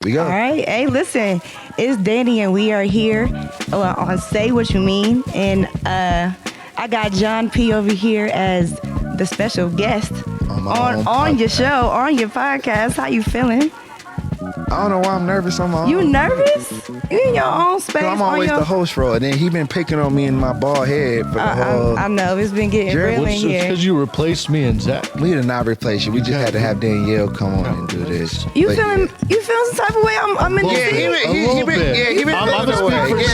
We go. All right. Hey, listen, it's Dani, and we are here on Say What You Mean. And I got Jéan P over here as the special guest on your show, on your podcast. How you feeling? I don't know why I'm nervous on my own. You nervous? You in your own space? I'm always the host role, and then he been picking on me in my bald head for the whole... I know, it's been getting real in here. It's because you replaced me and Zach. We did not replace you. We just had to have Danielle come on and do this. You feeling some type of way? I'm in the city. He been I'm feeling away. We're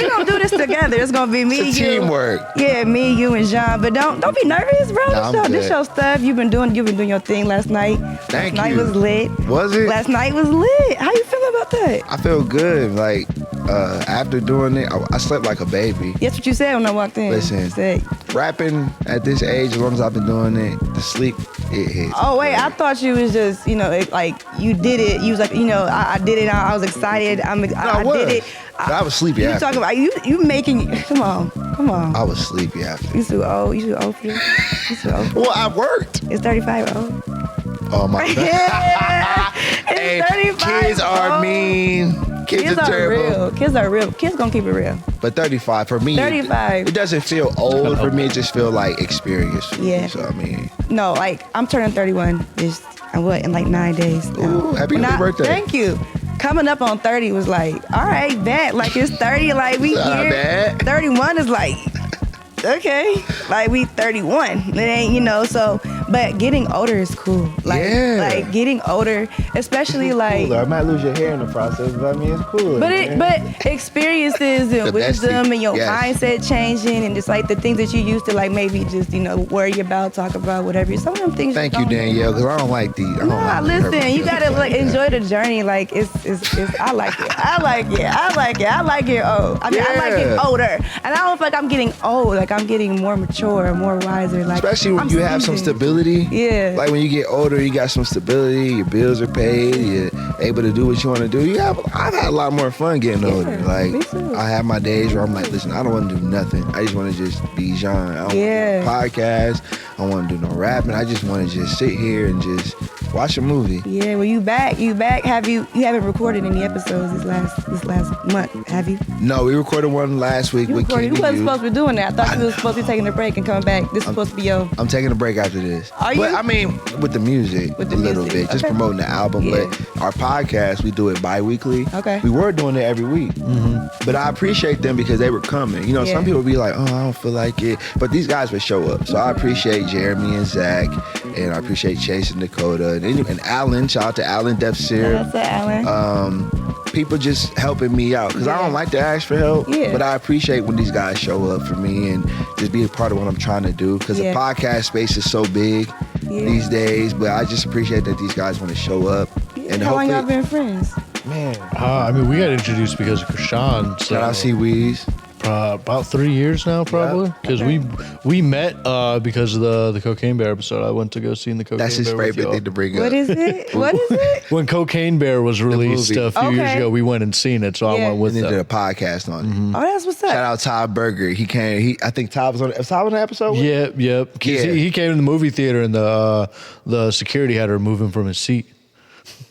gonna do this together. It's gonna be me, it's you. teamwork. Yeah, me, you, and Jéan. But don't be nervous, bro. Nah, This your stuff. You've been doing your thing last night. Thank Last you. night was lit. Was it? Last night was lit. How you feeling about that? I feel good. Like, after doing it, I slept like a baby. That's what you said when I walked in. Listen. You said, Rapping at this age, as long as I've been doing it, the sleep, it hits. oh, wait, I thought you was just, like, you did it. You was like, I did it. I was excited. I did it. I was sleepy You after. talking about, you making, come on. I was sleepy after. You too old for this? You too old for this? Well, I worked. It's 35 old. Oh, my God. Yeah, Hey, it's 35 kids are old. mean. Kids are Real. terrible. Kids are real. Kids gonna keep it real. But 35, for me, 35. it doesn't feel old for me. It just feel like experience for me. Yeah. So, I mean. No, like, I'm turning 31 in like 9 days now. Ooh, happy birthday. Thank you. Coming up on 30 was like, all right, bet. Like, it's 30, like, we Not here. bad. 31 is like, okay. Like, we 31. It ain't, so, but getting older is cool. Like, Yeah. like getting older, especially like, Cooler. I might lose your hair in the process, but I mean, it's cooler. But experiences and The wisdom bestie. and your Yes. mindset changing and just like the things that you used to like maybe just worry about, talk about, whatever. Some of them things. Thank you, Danielle, because I don't like these. I don't Nah, like listen, you gotta like enjoy the journey. Like it's I like it. I like it. Oh, I mean, I like it Yeah. older, and I don't feel like I'm getting old. Like I'm getting more mature, more wiser. Like Especially when I'm you have some seasoned. stability. Yeah. Like when you get older, you got some stability. Your bills are paid. You're able to do what you want to do. I've had a lot more fun getting older. Like me too. I have my days where I'm like, listen, I don't want to do nothing. I just want to just be Jéan. I don't want to do a podcast. I don't want to do no rapping. I just want to just sit here and just watch a movie. Yeah, well, you back. Have you haven't recorded any episodes this last month, have you? No, we recorded one last week with You King. wasn't supposed to be doing that. I thought you was supposed to be taking a break and coming back. This is supposed to be your... I'm taking a break after this. Are you? But I mean, with the music, With the a little music, bit, just okay. promoting the album. Yeah. But our podcast, we do it bi-weekly. Okay. We were doing it every week. But I appreciate them because they were coming. You know, Yeah. some people be like, oh, I don't feel like it. But these guys would show up. So I appreciate Jeremy and Zach, and I appreciate Chase and Dakota, and Alan. Shout out to Alan Def Syrup. That's it, Alan. People just helping me out because I don't like to ask for help, Yeah. but I appreciate when these guys show up for me and just be a part of what I'm trying to do because Yeah. the podcast space is so big these days. But I just appreciate that these guys want to show up. And How long hopefully, y'all been friends? man, I mean, we got introduced because of Krishan. So shout out Seaweeds. about 3 years now, probably. Because we met because of the Cocaine Bear episode. I went to go see the Cocaine Bear. That's his with favorite y'all. thing to bring up. What is it? What is it? When Cocaine Bear was released movie. a few years Okay. ago, we went and seen it, so I Yeah. went with And then did them. a podcast on it. Oh, that's what's up. Shout out Todd Berger. He came. I think Todd was on. Was Todd on the episode? Yep. 'Cause Yeah. He came to the movie theater and the security had to remove him from his seat.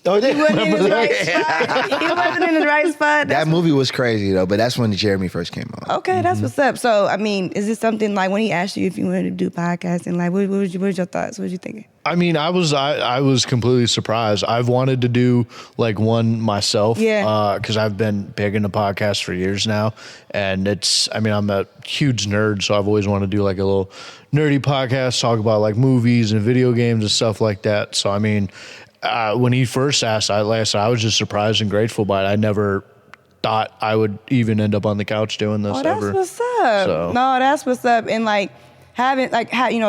Oh, He wasn't in his right spot. He wasn't in his right spot. that movie was crazy though. But that's when Jeremy first came on. Okay, that's what's up. So, I mean, is this something like when he asked you if you wanted to do podcasting, like, what was your thoughts? What was you thinking? I mean, I was completely surprised. I've wanted to do like one myself, because I've been big into podcasts for years now, and I'm a huge nerd, so I've always wanted to do like a little nerdy podcast, talk about like movies and video games and stuff like that. So, I mean, when he first asked, I was just surprised and grateful by it. I never thought I would even end up on the couch doing this. Oh, that's ever. what's up. So. No, that's what's up. And like having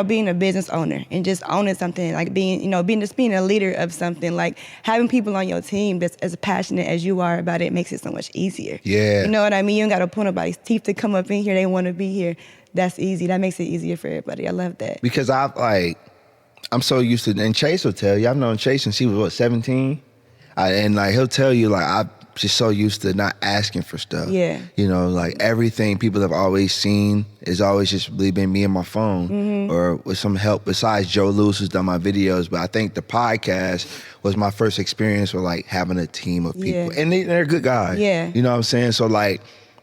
being a business owner and just owning something, like being a leader of something, like having people on your team that's as passionate as you are about it makes it so much easier. Yeah. You know what I mean? You don't got to pull nobody's teeth to come up in here. They want to be here. That's easy. That makes it easier for everybody. I love that. Because I'm so used to, and Chase will tell you, I've known Chase since he was 17, and like he'll tell you like just so used to not asking for stuff. Yeah. You know, like everything people have always seen is always just really been me and my phone or with some help besides Joe Lewis who's done my videos. But I think the podcast was my first experience with like having a team of people. And they're good guys. Yeah. You know what I'm saying? So like,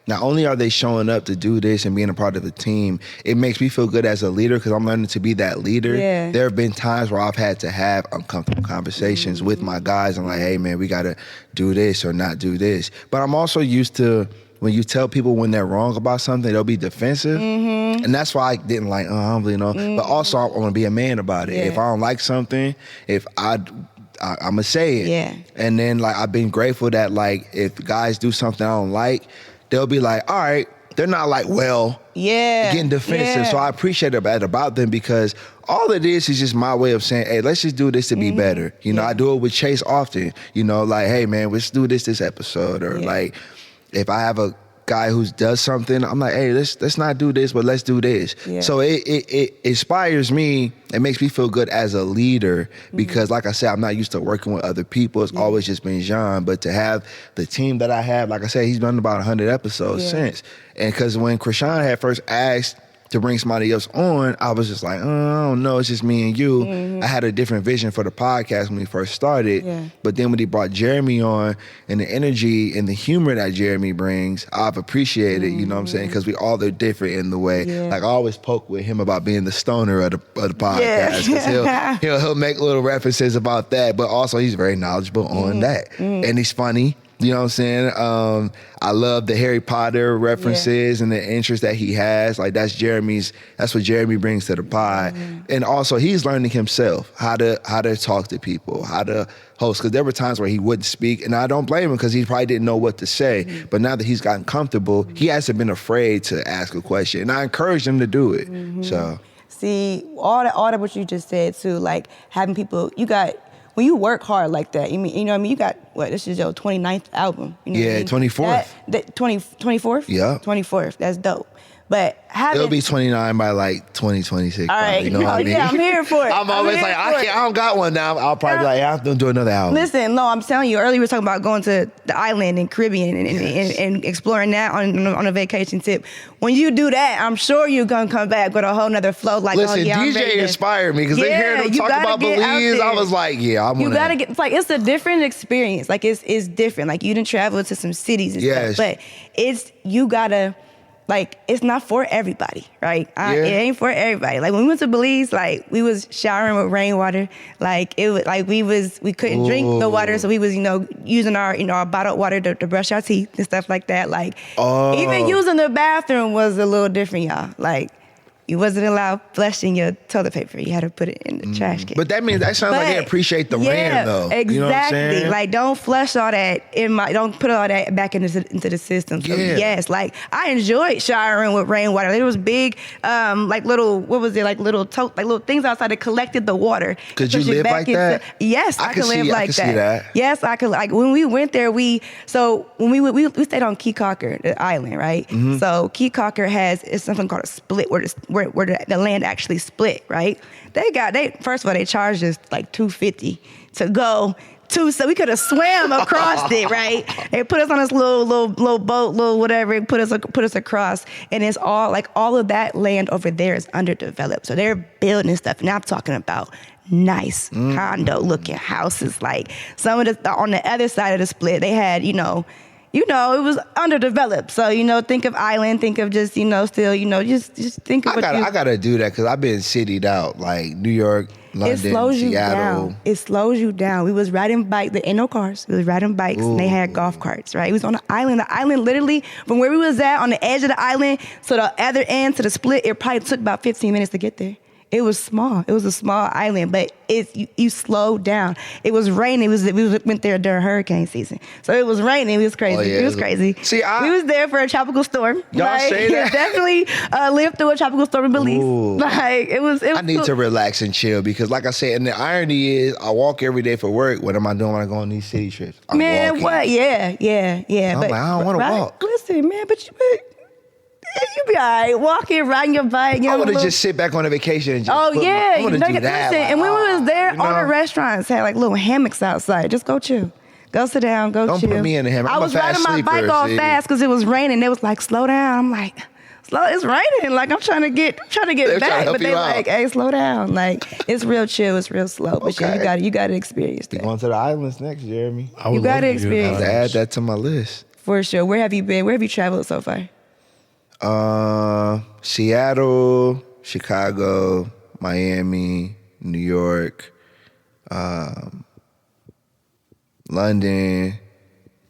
not only are they showing up to do this and being a part of the team, it makes me feel good as a leader because I'm learning to be that leader. Yeah. There have been times where I've had to have uncomfortable conversations with my guys. I'm like, hey, man, we got to do this or not do this. But I'm also used to when you tell people when they're wrong about something, they'll be defensive. And that's why I didn't like, I don't really know. But also, I want to be a man about it. Yeah. If I don't like something, I'm going to say it. Yeah. And then, like, I've been grateful that, like, if guys do something I don't like, they'll be like, all right, they're not like, well, getting defensive. So I appreciate that about them because all it is just my way of saying, hey, let's just do this to be better. You know, I do it with Chase often. You know, like, hey, man, let's do this episode. Or like, if I have a guy who does something, I'm like, hey, let's not do this, but let's do this. Yeah. So it inspires me. It makes me feel good as a leader because, like I said, I'm not used to working with other people. It's always just been Jéan. But to have the team that I have, like I said, he's done about 100 episodes since. And because when Krishan had first asked to bring somebody else on, I was just like, oh, I don't know, it's just me and you. I had a different vision for the podcast when we first started. But then when he brought Jeremy on and the energy and the humor that Jeremy brings, I've appreciated, you know what I'm saying? Because we all are different in the way. Like I always poke with him about being the stoner of the podcast. Because he'll make little references about that, but also he's very knowledgeable on that. And he's funny. You know what I'm saying? I love the Harry Potter references and the interest that he has. Like that's what Jeremy brings to the pod. And also he's learning himself how to talk to people, how to host. Because there were times where he wouldn't speak, and I don't blame him because he probably didn't know what to say. But now that he's gotten comfortable, he hasn't been afraid to ask a question. And I encourage him to do it. So see, all that what you just said too, like having people, when you work hard like that, you know what I mean? You got, this is your 29th album. You know what I mean? 24th. 24th? Yeah. 24th, that's dope. But it'll be 29 by like 2026. All right. You know what I mean? Yeah, I'm here for it. I'm always like, I don't got one now. I'll probably be like, I'm going to do another album. Listen, no, I'm telling you, earlier we were talking about going to the island and Caribbean and exploring that on a vacation tip. When you do that, I'm sure you're going to come back with a whole nother flow. Like, listen, DJ inspired me because they hear them talk about Belize. I was like, you got to get, it's like, it's a different experience. Like, it's different. Like, you didn't travel to some cities and stuff. But you got to, like, it's not for everybody, right? It ain't for everybody. Like when we went to Belize, like we was showering with rainwater. Like it was like we couldn't drink the water, so we was using our bottled water to brush our teeth and stuff like that. Like even using the bathroom was a little different, y'all. Like you wasn't allowed flushing your toilet paper. You had to put it in the trash can. But that sounds like they appreciate the rain, though. Exactly. You know what I'm saying? Like, don't flush all that don't put all that back into the system. So, yes, like, I enjoyed showering with rainwater. There was big, like little, what was it, like little things outside that collected the water. Could you live like that? Yes, I could live like that. See that. Yes, I could. Like, when we went there, we stayed on Key Cocker, the island, right? So, Key Cocker it's something called a split where the land actually split, right? First of all, they charged us like $250 to go to, so we could have swam across it, right? They put us on this little boat, little whatever, put us across, and it's all of that land over there is underdeveloped. So they're building stuff, and I'm talking about nice condo looking houses. Like some of on the other side of the split, they had, it was underdeveloped. So, think of island, think of just, still, just think of I gotta do that because I've been citied out, like New York, London, Seattle. It slows you down. We was riding bikes. There ain't no cars. We was riding bikes and they had golf carts, right? It was on the island. The island literally, from where we was at, on the edge of the island, to the other end, to the split, it probably took about 15 minutes to get there. It was small. It was a small island, but you slowed down. It was raining. We went there during hurricane season, so it was raining. It was crazy. It was crazy. See, we was there for a tropical storm. Y'all say that? Definitely lived through a tropical storm in Belize. Like it was. I need to relax and chill because, like I said, and the irony is, I walk every day for work. What am I doing when I go on these city trips? I'm walking. What? Yeah. I'm like, I don't want to walk. Listen, man, but you be all right, walking, riding your bike. I want to just sit back on a vacation and just I want to do that. Listen, and when we was there, all the restaurants had like little hammocks outside. Just go chill. Go sit down. Go Don't chill. put me in the hammer. I was riding my bike all fast because it was raining. They was like, slow down. I'm like, it's raining. Like I'm trying to get back, but they like, hey, slow down. Like it's real chill. It's real slow. But yeah, you got to experience that. Going to the islands next, Jeremy. You got to experience. Add that to my list. For sure. Where have you been? Where have you traveled so far? Seattle, Chicago, Miami, New York, London,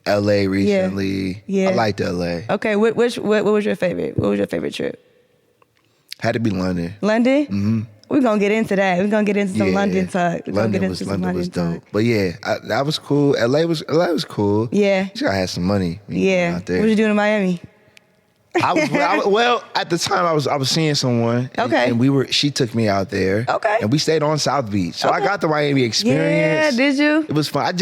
LA recently. Yeah. I liked LA. Okay, what was your favorite? What was your favorite trip? Had to be London. London? Mm-hmm. We're going to get into that. We're going to get into some London talk. London was dope. But yeah, that was cool. LA was cool. Yeah. You just got to have some money. Yeah. Out there. What you doing in Miami? Well, at the time I was seeing someone. Okay. And she took me out there. Okay. And we stayed on South Beach. So I got the Miami experience. Yeah, did you? It was fun.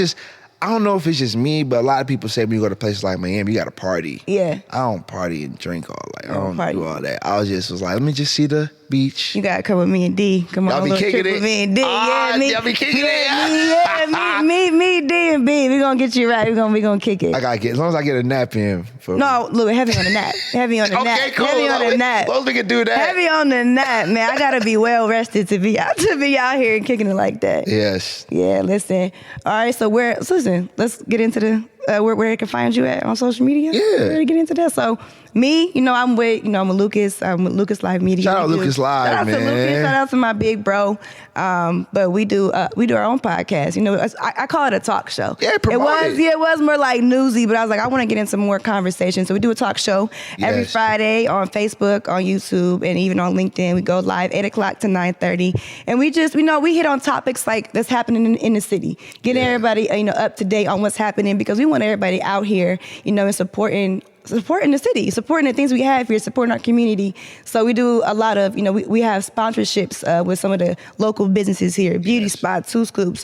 I don't know if it's just me, but a lot of people say when you go to places like Miami, you got to party. Yeah. I don't party and drink all I don't do all that. I was like, let me just see the beach. You gotta come with me and D. Come on, y'all be kicking it with me and D. Y'all be kicking it. Me, D, and B. We gonna get you right. We gonna kick it. I gotta get as long as I get a nap in. No, look, heavy on the nap. Heavy on the nap. Okay, cool. Heavy on the nap. As long as we can do that. Heavy on the nap, man. I gotta be well rested to be out here and kicking it like that. Yes. Yeah. Listen. All right. So listen. Let's get into the where it can find you at on social media. Yeah. We're gonna get into that. So me, I'm with Lucas. I'm with Lucas Live Media. Shout out Lucas Live, Shout out man. to Lucas. Shout out to my big bro. But we do our own podcast. I call it a talk show. Yeah, promote it. It was more like newsy, but I was like, I want to get into more conversation. So we do a talk show every Friday on Facebook, on YouTube, and even on LinkedIn. We go live 8 o'clock to 9:30, and we just we hit on topics like that's happening in the city, getting everybody up to date on what's happening because we want everybody out here, and supporting the city, supporting the things we have here, supporting our community. So we do a lot of, we have sponsorships with some of the local businesses here, Beauty Spot, Two Scoops,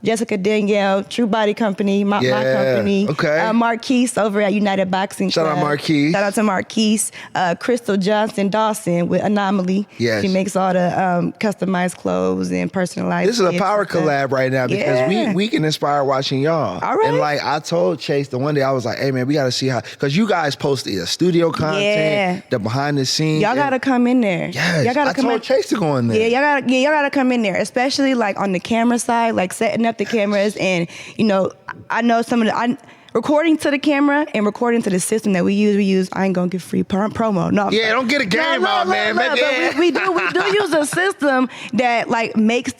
Jessica Danielle, True Body Company, my company, Marquise over at United Boxing Club. Shout out Marquise. Shout out to Marquise. Crystal Johnson Dawson with Anomaly. Yes. She makes all the customized clothes and personalized. This is a power collab right now because we can inspire watching y'all. All right. And like I told Chase the one day, I was like, hey man, we got to see how, because you guys post the studio content, the behind the scenes. Y'all got to come in there. Yes. Y'all gotta I told Chase to go in there. Yeah, y'all gotta come in there, especially like on the camera side, like setting up the cameras. And I know some of the recording to the camera and recording to the system that we use. I ain't gonna get free promo. No. Yeah, don't get a game out, man. But we do use a system that like makes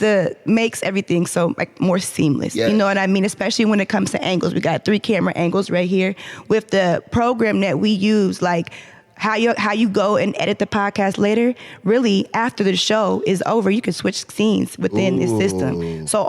everything so like more seamless. Yeah. You know what I mean? Especially when it comes to angles. We got 3 camera angles right here with the program that we use. Like how you go and edit the podcast later. Really, after the show is over, you can switch scenes within the system. So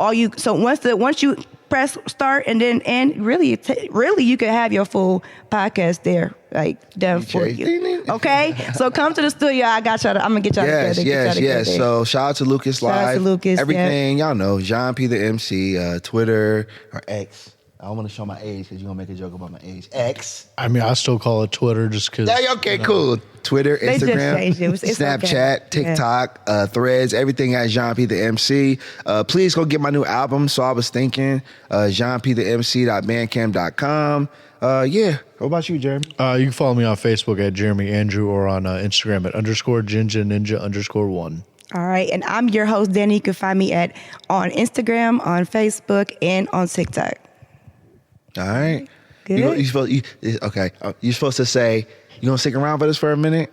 once you press start and then end, really you can have your full podcast there, like done for you. Okay, so come to the studio. I got y'all. I'm gonna get y'all together. Yes. So shout out to Lucas Live. Shout out to Lucas. Everything y'all know. Jéan P the MC, Twitter or X. I don't want to show my age because you're going to make a joke about my age. X. I mean, I still call it Twitter just because. Yeah, okay, cool. Twitter, Instagram, Snapchat, TikTok, Threads, everything at Jéan P the MC. Please go get my new album, So I Was Thinking, JeanPTheMC.bandcamp.com. What about you, Jeremy? You can follow me on Facebook at Jeremy Andrew or on Instagram at _Ninja_1. All right, and I'm your host, Dani. You can find me on Instagram, on Facebook, and on TikTok. All right. Good. You're supposed to say, you gonna stick around with us for a minute?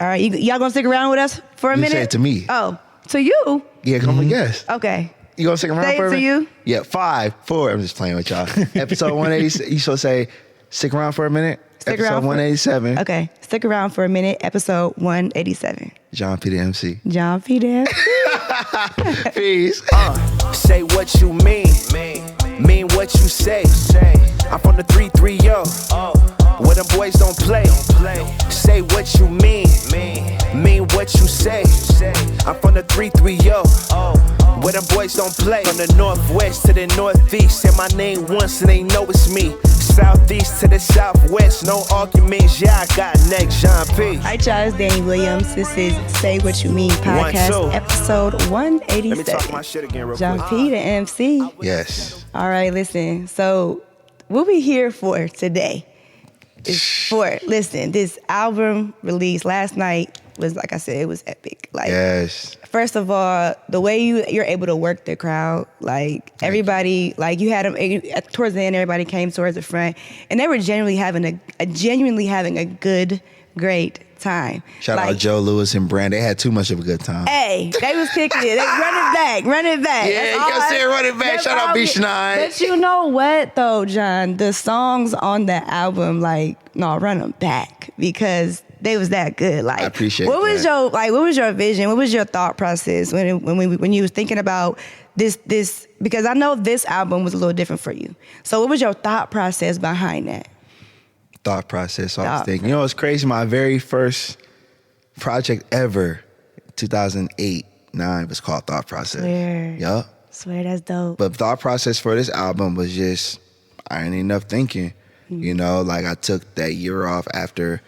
All right, y'all gonna stick around with us for a minute? You say it to me. Oh, to you? Yeah, come on, guess. Okay. You gonna stick around say for a minute? Say it to you? Yeah, 5, 4. I'm just playing with y'all. Episode 180. You supposed to say, stick around for a minute. Stick episode around 187. Okay, stick around for a minute. Episode 187. Jéan P the MC. Jéan P the MC. Peace. Say what you mean what you say. I'm from the 330, where them boys don't play. Say what you mean what you say. I'm from the 330, where them boys don't play. From the northwest to the northeast, say my name once and they know it's me. southeast to the southwest, no arguments, yeah, I got next, Jéan P. All right, y'all, it's Dani Williams. This is Say What You Mean podcast, episode 187. Let me talk my shit again real Jéan quick. P the MC. Yes. All right, listen. So what we here for today is listen, this album released last night was, like I said, it was epic. Like, yes. First of all, the way you're able to work the crowd, like everybody, like you had them towards the end, everybody came towards the front, and they were genuinely having a good, great time. Shout out Joe Lewis and Brand. They had too much of a good time. Hey, they was kicking it. They run it back. Yeah, you gotta say run it back. Shout out B-Schneider. But you know what though, John? The songs on the album, run them back because they was that good. Like, I appreciate what was your vision? What was your thought process when you was thinking about this? Because I know this album was a little different for you. So what was your thought process behind that? Thought process. I was thinking, you know, it's crazy. My very first project ever, 2008-9, was called Thought Process. Swear. Yup. Swear, that's dope. But thought process for this album was just, I ain't enough thinking. You know, like I took that year off after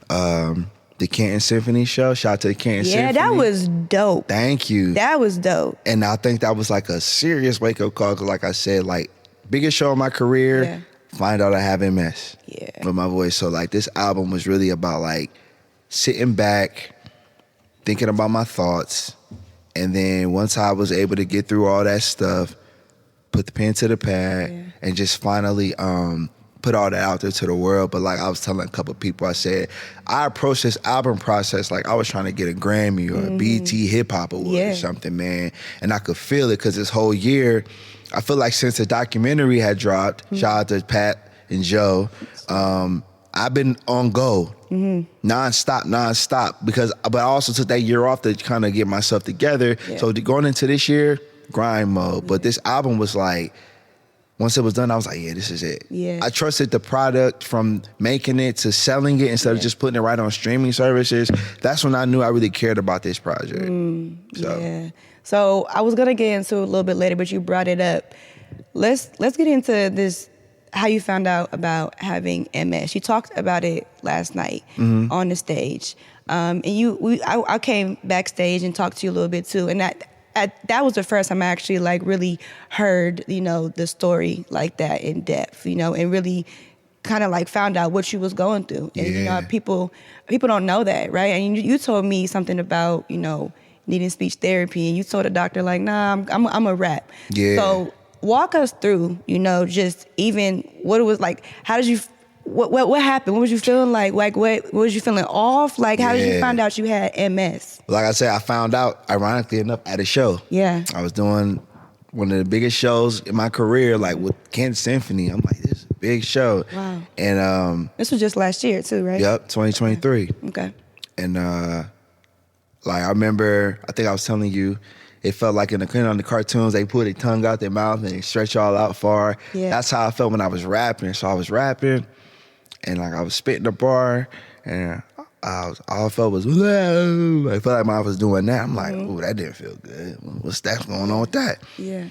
the Canton Symphony show. Shout out to the Canton Symphony. Yeah, that was dope. Thank you. That was dope. And I think that was like a serious wake-up call because, like I said, like, biggest show of my career, find out I have MS with my voice. So, like, this album was really about, like, sitting back, thinking about my thoughts, and then once I was able to get through all that stuff, put the pen to the pad, and just finally put all that out there to the world. But like I was telling a couple of people, I said, I approached this album process like I was trying to get a Grammy or a BT Hip Hop Award or something, man. And I could feel it because this whole year, I feel like since the documentary had dropped, shout out to Pat and Joe, I've been on go, nonstop, but I also took that year off to kind of get myself together. So going into this year, grind mode. But this album was like, once it was done, I was like, yeah, this is it. Yeah. I trusted the product from making it to selling it instead of just putting it right on streaming services. That's when I knew I really cared about this project. So I was gonna get into it a little bit later, but you brought it up. Let's get into this, how you found out about having MS. You talked about it last night on the stage. And I came backstage and talked to you a little bit too. And that was the first time I actually like really heard, you know, the story like that in depth, you know, and really kind of like found out what you was going through. And you know, people don't know that, right? And you told me something about, you know, needing speech therapy, and you told the doctor like, nah, I'm a rap. Yeah. So walk us through, you know, just even what it was like. How did you? What happened? What was you feeling like? Like what was you feeling off? Like how did you find out you had MS? Like I said, I found out ironically enough at a show. Yeah. I was doing one of the biggest shows in my career, like with Canton Symphony. I'm like, this is a big show. Wow. And this was just last year too, right? Yep, 2023. Okay. And like I remember, I think I was telling you, it felt like in the cartoons, they put their tongue out their mouth and they stretch all out far. Yeah. That's how I felt when I was rapping. So I was rapping. And like I was spitting the bar, and all I felt was, whoa. I felt like I was doing that. I'm like, ooh, that didn't feel good. What's going on with that? Yeah.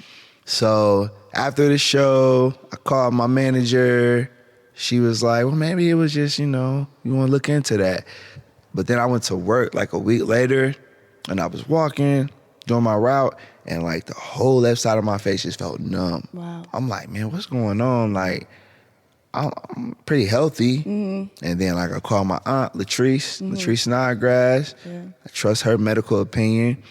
So after the show, I called my manager. She was like, well, maybe it was just, you know, you want to look into that. But then I went to work like a week later, and I was walking, doing my route, and like the whole left side of my face just felt numb. Wow. I'm like, man, what's going on? Like, I'm pretty healthy. And then like I called my aunt, Latrice Snodgrass. Yeah. I trust her medical opinion.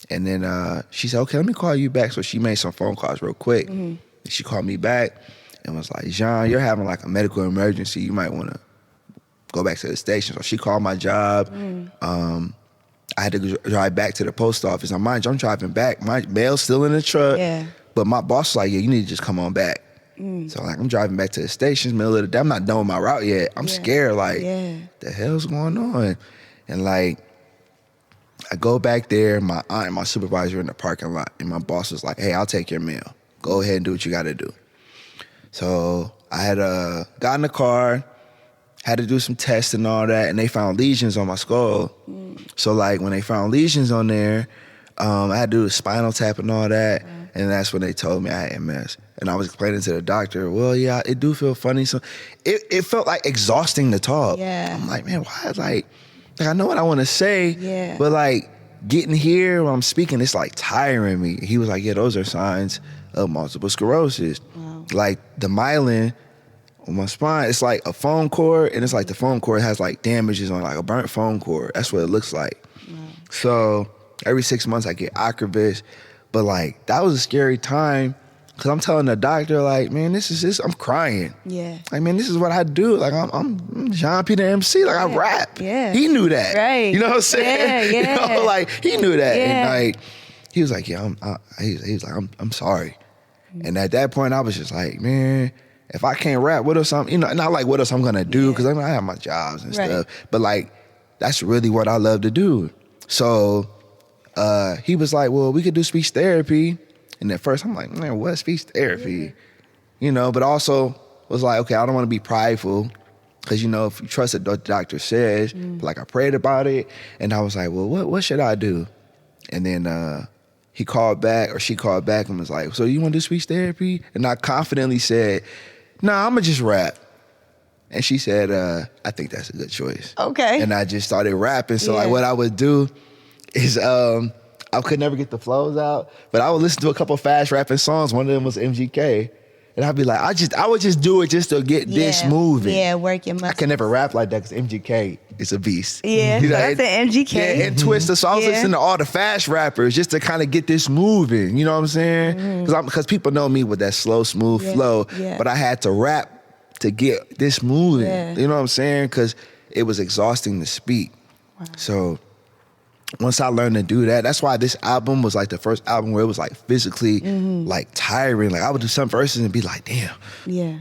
And then she said, okay, let me call you back. So she made some phone calls real quick. And she called me back and was like, Jéan, you're having like a medical emergency. You might want to go back to the station. So she called my job. I had to drive back to the post office. Now, mind you, I'm driving back. My mail's still in the truck. Yeah. But my boss was like, yeah, you need to just come on back. So like I'm driving back to the station, middle of the day. I'm not done with my route yet. I'm scared, like, the hell's going on? And like, I go back there, my aunt and my supervisor in the parking lot, and my boss was like, hey, I'll take your meal. Go ahead and do what you gotta do. So I had got in the car, had to do some tests and all that, and they found lesions on my skull. So like when they found lesions on there, I had to do the spinal tap and all that, and that's when they told me I had MS. And I was explaining to the doctor, well, yeah, it do feel funny. So it felt like exhausting to talk. Yeah. I'm like, man, why? Like I know what I want to say, yeah. but like getting here when I'm speaking, it's like tiring me. He was like, yeah, those are signs of multiple sclerosis. Wow. Like the myelin on my spine, it's like a phone cord, and it's like the phone cord has like damages on, like a burnt phone cord. That's what it looks like. Wow. So every 6 months I get Ocrevus, but like that was a scary time. Cause I'm telling the doctor, like, man, I'm crying. Yeah. Like, man, this is what I do. Like, I'm Jéan P the MC. Like, I rap. Yeah. He knew that. Right. You know what I'm saying? Yeah, yeah. You know, like, he knew that. Yeah. And like, he was like, yeah, he was like, I'm sorry. Mm-hmm. And at that point, I was just like, man, if I can't rap, what else not like what else I'm gonna do? Cause I have my jobs and stuff. But like, that's really what I love to do. So he was like, well, we could do speech therapy. And at first I'm like, man, what's speech therapy? You know, but also was like, okay, I don't want to be prideful. Cause you know, if you trust what the doctor says, like I prayed about it. And I was like, well, what should I do? And then she called back and was like, so you want to do speech therapy? And I confidently said, nah, I'm gonna just rap. And she said, I think that's a good choice. Okay. And I just started rapping. So like what I would do is, I could never get the flows out, but I would listen to a couple fast rapping songs. One of them was MGK. And I'd be like, I would just do it just to get this moving. Yeah, work your muscles. I can never rap like that because MGK is a beast. Yeah, you know, that's an MGK. Yeah, and Twista. So I was listening to all the fast rappers just to kind of get this moving. You know what I'm saying? Because people know me with that slow, smooth flow. Yeah. But I had to rap to get this moving. Yeah. You know what I'm saying? Because it was exhausting to speak. Wow. So once I learned to do that, that's why this album was like the first album where it was like physically like tiring. Like I would do some verses and be like, damn. Yeah.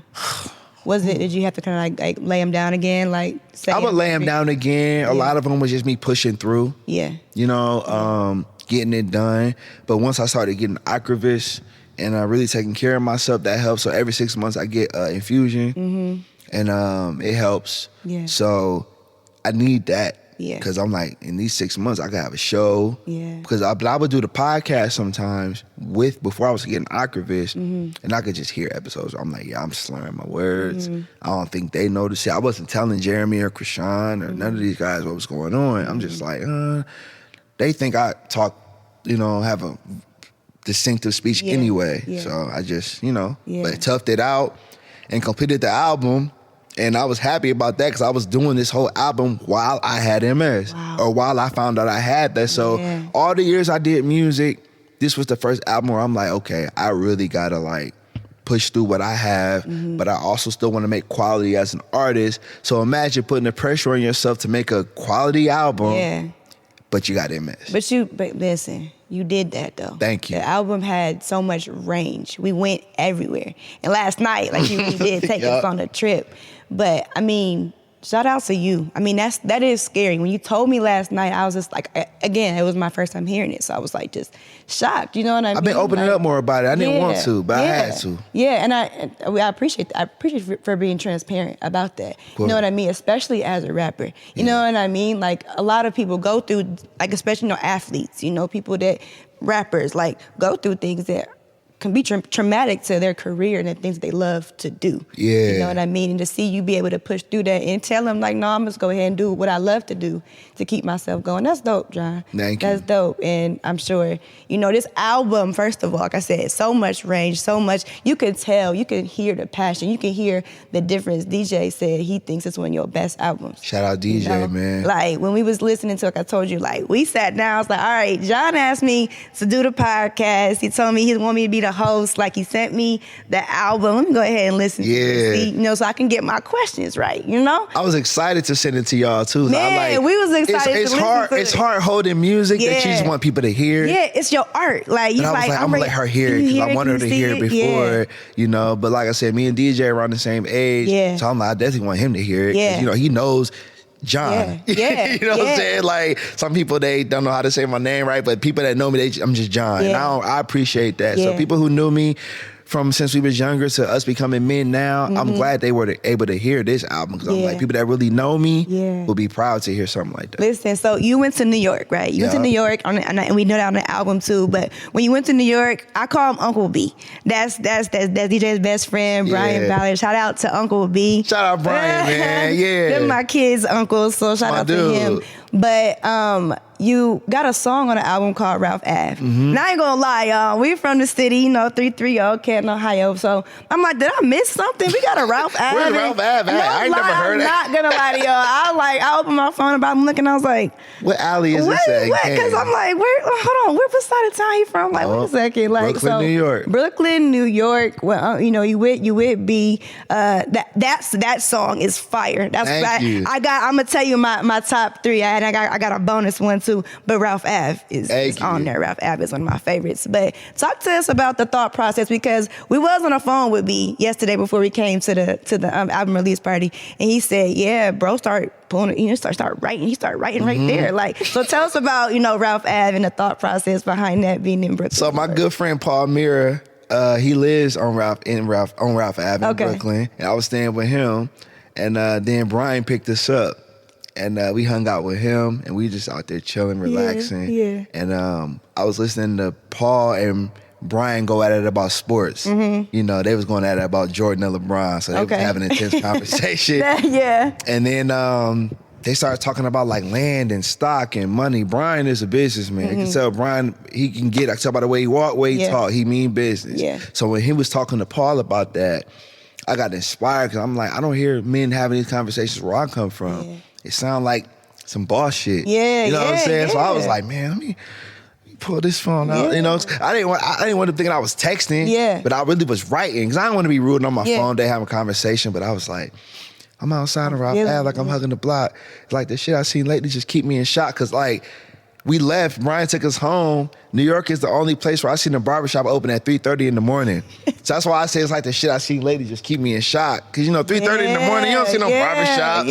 Did you have to kind of like lay them down again? Like I would lay them down again. Yeah. A lot of them was just me pushing through. Yeah. You know, getting it done. But once I started getting Ocrevus and really taking care of myself, that helps. So every 6 months I get infusion and it helps. Yeah. So I need that. Yeah. Because I'm like, in these 6 months, I gotta have a show. Yeah. Because I would do the podcast sometimes before I was getting Ocrevus, and I could just hear episodes where I'm like, yeah, I'm slurring my words. I don't think they notice it. I wasn't telling Jeremy or Krishan or none of these guys what was going on. I'm just like, they think I talk, you know, have a distinctive speech anyway. Yeah. So I just, you know, but toughed it out and completed the album. And I was happy about that because I was doing this whole album while I had MS or while I found out I had that. So all the years I did music, this was the first album where I'm like, okay, I really got to like push through what I have, but I also still want to make quality as an artist. So imagine putting the pressure on yourself to make a quality album, but you got MS. But listen, you did that though. Thank you. The album had so much range. We went everywhere. And last night, like you really did take us on a trip. But I mean, shout out to you. I mean, that is scary. When you told me last night, I was just like, again, it was my first time hearing it. So I was like just shocked, you know what I mean? I've been opening up more about it. I didn't want to, but I had to. Yeah, and I appreciate that. I appreciate for being transparent about that. Cool. You know what I mean? Especially as a rapper. You know what I mean? Like a lot of people go through, like especially, you know, athletes, you know, people that, rappers, like go through things that can be traumatic to their career and the things that they love to do. Yeah. You know what I mean? And to see you be able to push through that and tell them like, no, I'm just go ahead and do what I love to do to keep myself going. That's dope, John. Thank you. That's dope. And I'm sure, you know, this album, first of all, like I said, so much range, so much, you can tell, you can hear the passion, you can hear the difference. DJ said he thinks it's one of your best albums. Shout out DJ, you know? Man. Like when we was listening to it, like I told you, like we sat down, I was like, all right, John asked me to do the podcast. He told me he wanted me to be the host. Like he sent me the album. Let me go ahead and listen to it, see, you know, so I can get my questions right, you know? I was excited to send it to y'all too. Man, we was excited it's hard. It's hard holding music that you just want people to hear. Yeah, it's your art. Like you and I was like, I'm gonna let her hear it because I want her to hear it before, you know. But like I said, me and DJ are around the same age. Yeah. So I'm like, I definitely want him to hear it. Yeah. You know, he knows John. Yeah. You know what I'm saying? Like some people, they don't know how to say my name right, but people that know me, I'm just John. And I appreciate that. So people who knew me from since we was younger to us becoming men now, I'm glad they were able to hear this album because I'm like, people that really know me will be proud to hear something like that. Listen, so you went to New York, right? You went to New York, and we know that on the album too. But when you went to New York, I call him Uncle B. That's DJ's best friend, Brian Ballard. Shout out to Uncle B. Shout out Brian, man. Yeah, they're my kids' uncles, so shout out to him. But you got a song on the album called Ralph Ave. And I ain't gonna lie, y'all. We from the city, 330 Canton, Ohio. So I'm like, did I miss something? We got a Ralph Ave. Where's Ralph Ave at? I ain't never heard that. I'm not gonna lie to y'all. I opened my phone about looking. I was like, what alley is this at? Because I'm like, hold on, what side of town he from? Like, wait a second. Like, Brooklyn, New York. Brooklyn, New York. Well, you with B. That song is fire. That's Thank you. I'm gonna tell you my top 3. I got a bonus one too. But Ralph Ave is on there. Ralph Ave is one of my favorites. But talk to us about the thought process, because we was on the phone with B yesterday before we came to the album release party, and he said, "Yeah, bro, start pulling it. Start writing. He started writing right there. Like, so tell us about Ralph Ave and the thought process behind that being in Brooklyn." So my good friend Paul Mira, he lives on Ralph Ave in Brooklyn, and I was staying with him, and then Brian picked us up. And we hung out with him, and we just out there chilling, relaxing. Yeah. And I was listening to Paul and Brian go at it about sports. They was going at it about Jordan and LeBron, so they was having an intense conversation. And then they started talking about like land and stock and money. Brian is a businessman. You can tell Brian, he can get, I can tell by the way he walk, way he talk, he mean business. So when he was talking to Paul about that, I got inspired because I'm like, I don't hear men having these conversations where I come from. It sound like some boss shit. You know what I'm saying? So I was like, man, let me pull this phone out. I didn't want them thinking I was texting. But I really was writing because I didn't want to be rude on my phone day having a conversation. But I was like, I'm outside of Ralph Ave, like I'm hugging the block. It's like the shit I seen lately just keep me in shock. Cause like we left, Brian took us home. New York is the only place where I seen a barbershop open at 3:30 in the morning. So that's why I say it's like the shit I seen lately just keep me in shock. Cause 3:30 in the morning, you don't see no barbershop.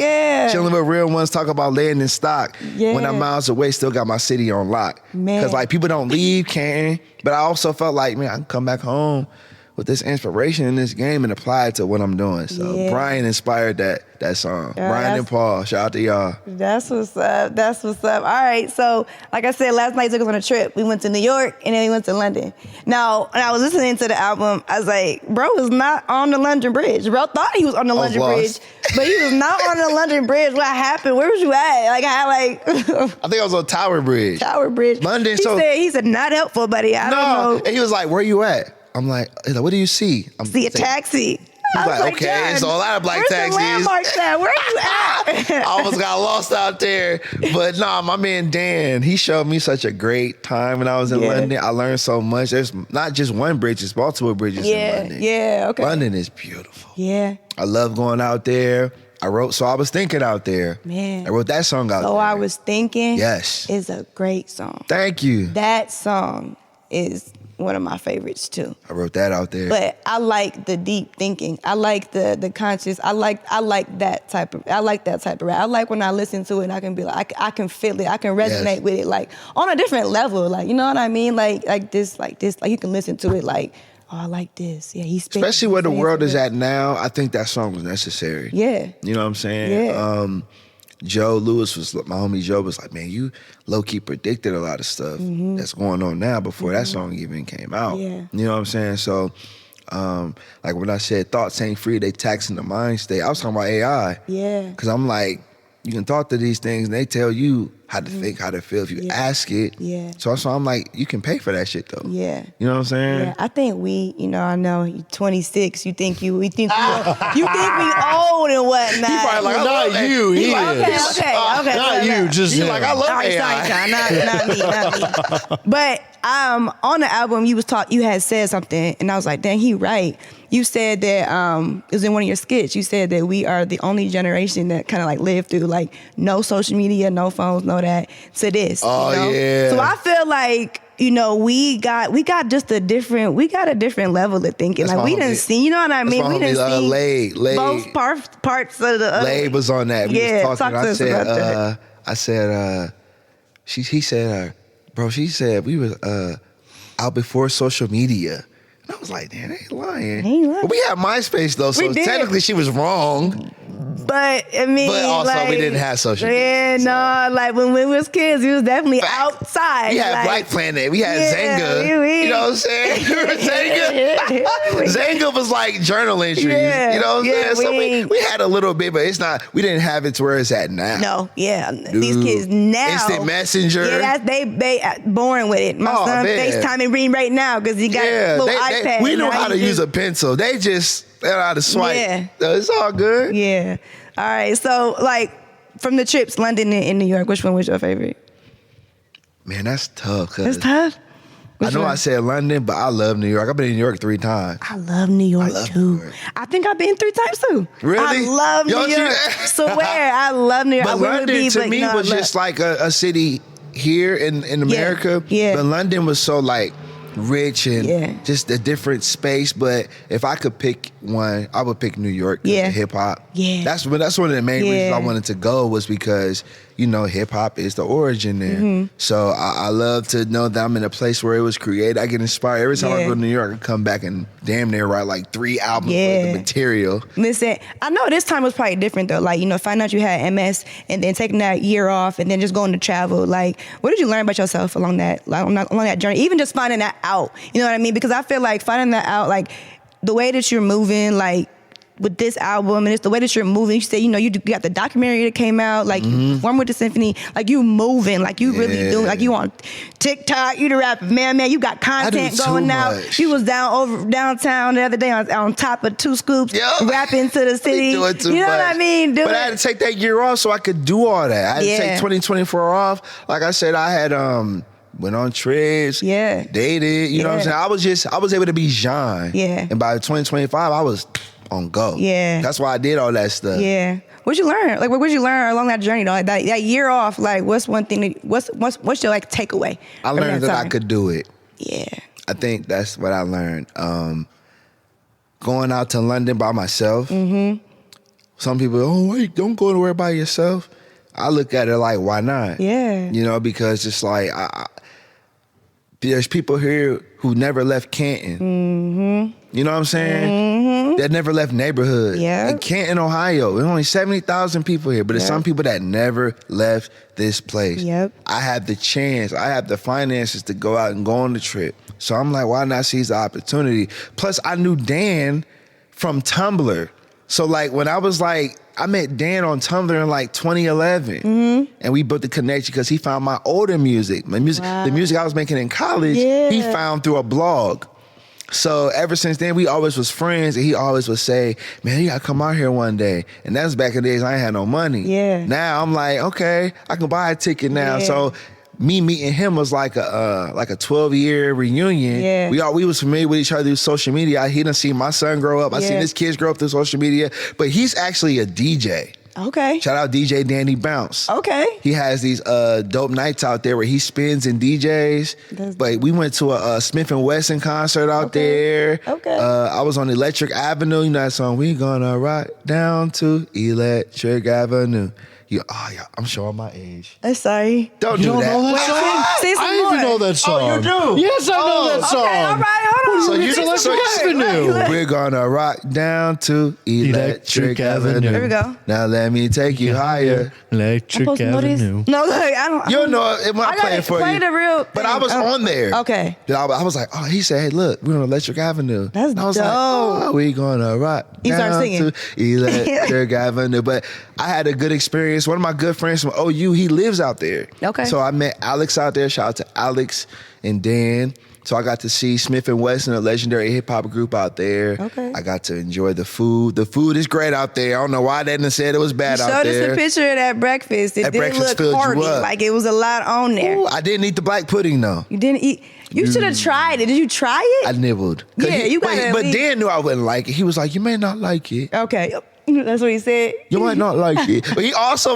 Chilling with real ones, talk about land and stock. When I'm miles away, still got my city on lock. Cause like people don't leave Canton, but I also felt like, man, I can come back home with this inspiration in this game and apply it to what I'm doing. So Brian inspired that song. Brian and Paul, shout out to y'all. That's what's up. All right, so like I said, last night took us on a trip. We went to New York and then we went to London. Now, when I was listening to the album, I was like, bro was not on the London Bridge. Bro thought he was on the London Bridge, but he was not on the London Bridge. What happened? Where was you at? Like, I think I was on Tower Bridge. London. He said, not helpful, buddy. I don't know. And he was like, where you at? I'm like, what do you see? See a taxi. He's like, okay, it's a lot of black taxis. Where's the landmarks at? Where you at? I almost got lost out there. But nah, my man Dan, he showed me such a great time when I was in London. I learned so much. There's not just one bridge, it's multiple bridges in London. London is beautiful. I love going out there. I was thinking out there. Man. I wrote that song out there. So I was thinking. Yes. Is a great song. Thank you. That song is one of my favorites too. I wrote that out there. But I like the deep thinking. I like the conscious. I like that type of rap. I like when I listen to it and I can be like, I can feel it. I can resonate with it like on a different level. Like, you know what I mean? Like this. Like you can listen to it like, oh, I like this. Yeah, he's especially where the world is at now. I think that song was necessary. Yeah. You know what I'm saying? Yeah. Joe Lewis my homie Joe was like, man, you low-key predicted a lot of stuff that's going on now before that song even came out. Yeah. You know what I'm saying? So, like when I said thoughts ain't free, they taxing the mind state, I was talking about AI. Yeah. Because I'm like, you can talk to these things and they tell you how to think, how to feel if you ask it. Yeah. So I'm like, you can pay for that shit though. Yeah. You know what I'm saying? Yeah. I think I know you're 26. We think we old and whatnot. He probably like, not you. He is. Okay. Not you. Just you like, I love AI. Sorry, not me. But on the album, you had said something, and I was like, dang, he right. You said that it was in one of your skits. You said that we are the only generation that kind of like lived through like no social media, no phones, no that to this. Oh yeah. So I feel like we got a different level of thinking. That's like we didn't see, you know what I mean? We didn't see Laid. both parts of the. Laid was on that. We was talking. Talk to us about that. I said, he said, bro, she said we was out before social media. And I was like, damn, they ain't lying. They ain't lying. But we had MySpace, though, so technically she was wrong. But, I mean, but also, like, we didn't have social media. Yeah, no, like, when we was kids, we was definitely outside. We had like, Black Planet. We had Zanga. You know what I'm saying? Zanga? Zanga was like journal entries. You know what I'm saying? So we had a little bit, but we didn't have it to where it's at now. No, these kids now. Instant Messenger. Yeah, they born with it. My son FaceTiming Reem right now because he got a little iPad. We know how to use a pencil. They know how to swipe. Yeah. So it's all good. Yeah. All right. So, like, from the trips, London and New York, which one was your favorite? Man, that's tough. It's tough? I know I said London, but I love New York. I've been in New York 3 times. I love New York, too. New York. I think I've been 3 times, too. Really? I love New York. Swear, I love New York. But London, to me, was just like a city here in America. Yeah. But London was so, like, rich and just a different space. But if I could pick one, I would pick New York. Hip hop. Yeah, that's one of the main reasons I wanted to go, was because hip hop is the origin there. Mm-hmm. So I love to know that I'm in a place where it was created. I get inspired every time I go to New York. I come back and damn near write like 3 albums worth of material. Listen, I know this time was probably different though. Like finding out you had MS and then taking that year off and then just going to travel. Like, what did you learn about yourself along that journey? Even just finding that out. You know what I mean? Because I feel like finding that out, like the way that you're moving, like with this album, and it's the way that you're moving. You say, you got the documentary that came out, like One with the Symphony, like you moving, like you really doing, like you on TikTok, you the rapper, man, you got content going out. You was downtown the other day on top of 2 scoops, rapping to the city. You know what I mean? But I had to take that year off so I could do all that. I had to take 2024 off. Like I said, I had went on trips, dated, you know what I'm saying? I was able to be Jéan. Yeah. And by 2025, I was on go. Yeah. That's why I did all that stuff. Yeah. What'd you learn? Like, what would you learn along that journey, though? Like that year off, like, what's one thing what's your, like, takeaway? I learned that I could do it. Yeah. I think that's what I learned. Going out to London by myself. Mm-hmm. Some people, wait, don't go anywhere by yourself. I look at it like, why not? Yeah. Because it's like, there's people here who never left Canton. Mm-hmm. You know what I'm saying? Mm-hmm. That never left neighborhood. Yeah. In Canton, Ohio, there's only 70,000 people here, but there's some people that never left this place. Yep. I have the chance, I have the finances to go out and go on the trip. So I'm like, why not seize the opportunity? Plus, I knew Dan from Tumblr. So like when I was like, I met Dan on Tumblr in like 2011, and we built the connection because he found my older music. The music I was making in college, he found through a blog. So ever since then, we always was friends, and he always would say, man, you gotta come out here one day. And that's back in the days I ain't had no money. Yeah. Now I'm like, okay, I can buy a ticket now. Yeah. So me meeting him was like a 12-year reunion. Yeah. We was familiar with each other through social media. He done seen my son grow up. I seen his kids grow up through social media. But he's actually a DJ. Okay. Shout out DJ Danny Bounce. Okay. He has these dope nights out there where he spins and DJs. But we went to a Smith & Wesson concert out there. Okay. I was on Electric Avenue. You know that song, we gonna rock down to Electric Avenue. I'm showing my age. I'm sorry. Don't do that. Know that song? I even know that song. Oh, you do? Yes, I know that song. Okay, all right, hold on. So you Electric Avenue. We're gonna rock down to Electric Avenue. Here we go. Now let me take you higher. Electric Avenue. No, look, I don't. You'll know it when I play it for you. The real thing. But I was on there. Okay. I was like, he said, hey, look, we're on Electric Avenue. That's dope. I was like, we gonna rock down to Electric Avenue. But I had a good experience. One of my good friends from OU, he lives out there. Okay. So I met Alex out there. Shout out to Alex and Dan. So I got to see Smith & Wesson, a legendary hip-hop group out there. Okay. I got to enjoy the food. The food is great out there. I don't know why they didn't say it was bad out there. Showed us a picture of that breakfast. It didn't look hearty. Like it was a lot on there. Ooh, I didn't eat the black pudding, though. You didn't eat? You should have tried it. Did you try it? I nibbled. Yeah, you got it. But Dan knew I wouldn't like it. He was like, you may not like it. Okay. That's what he said. You might not like it. But he also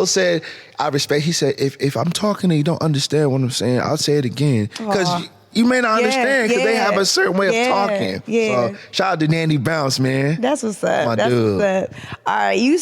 said, I respect, he said, if I'm talking and you don't understand what I'm saying, I'll say it again. Because you may not understand because they have a certain way of talking. Yeah. So shout out to Danny Bounce, man. That's what's up. My That's dude. what's up. All right, you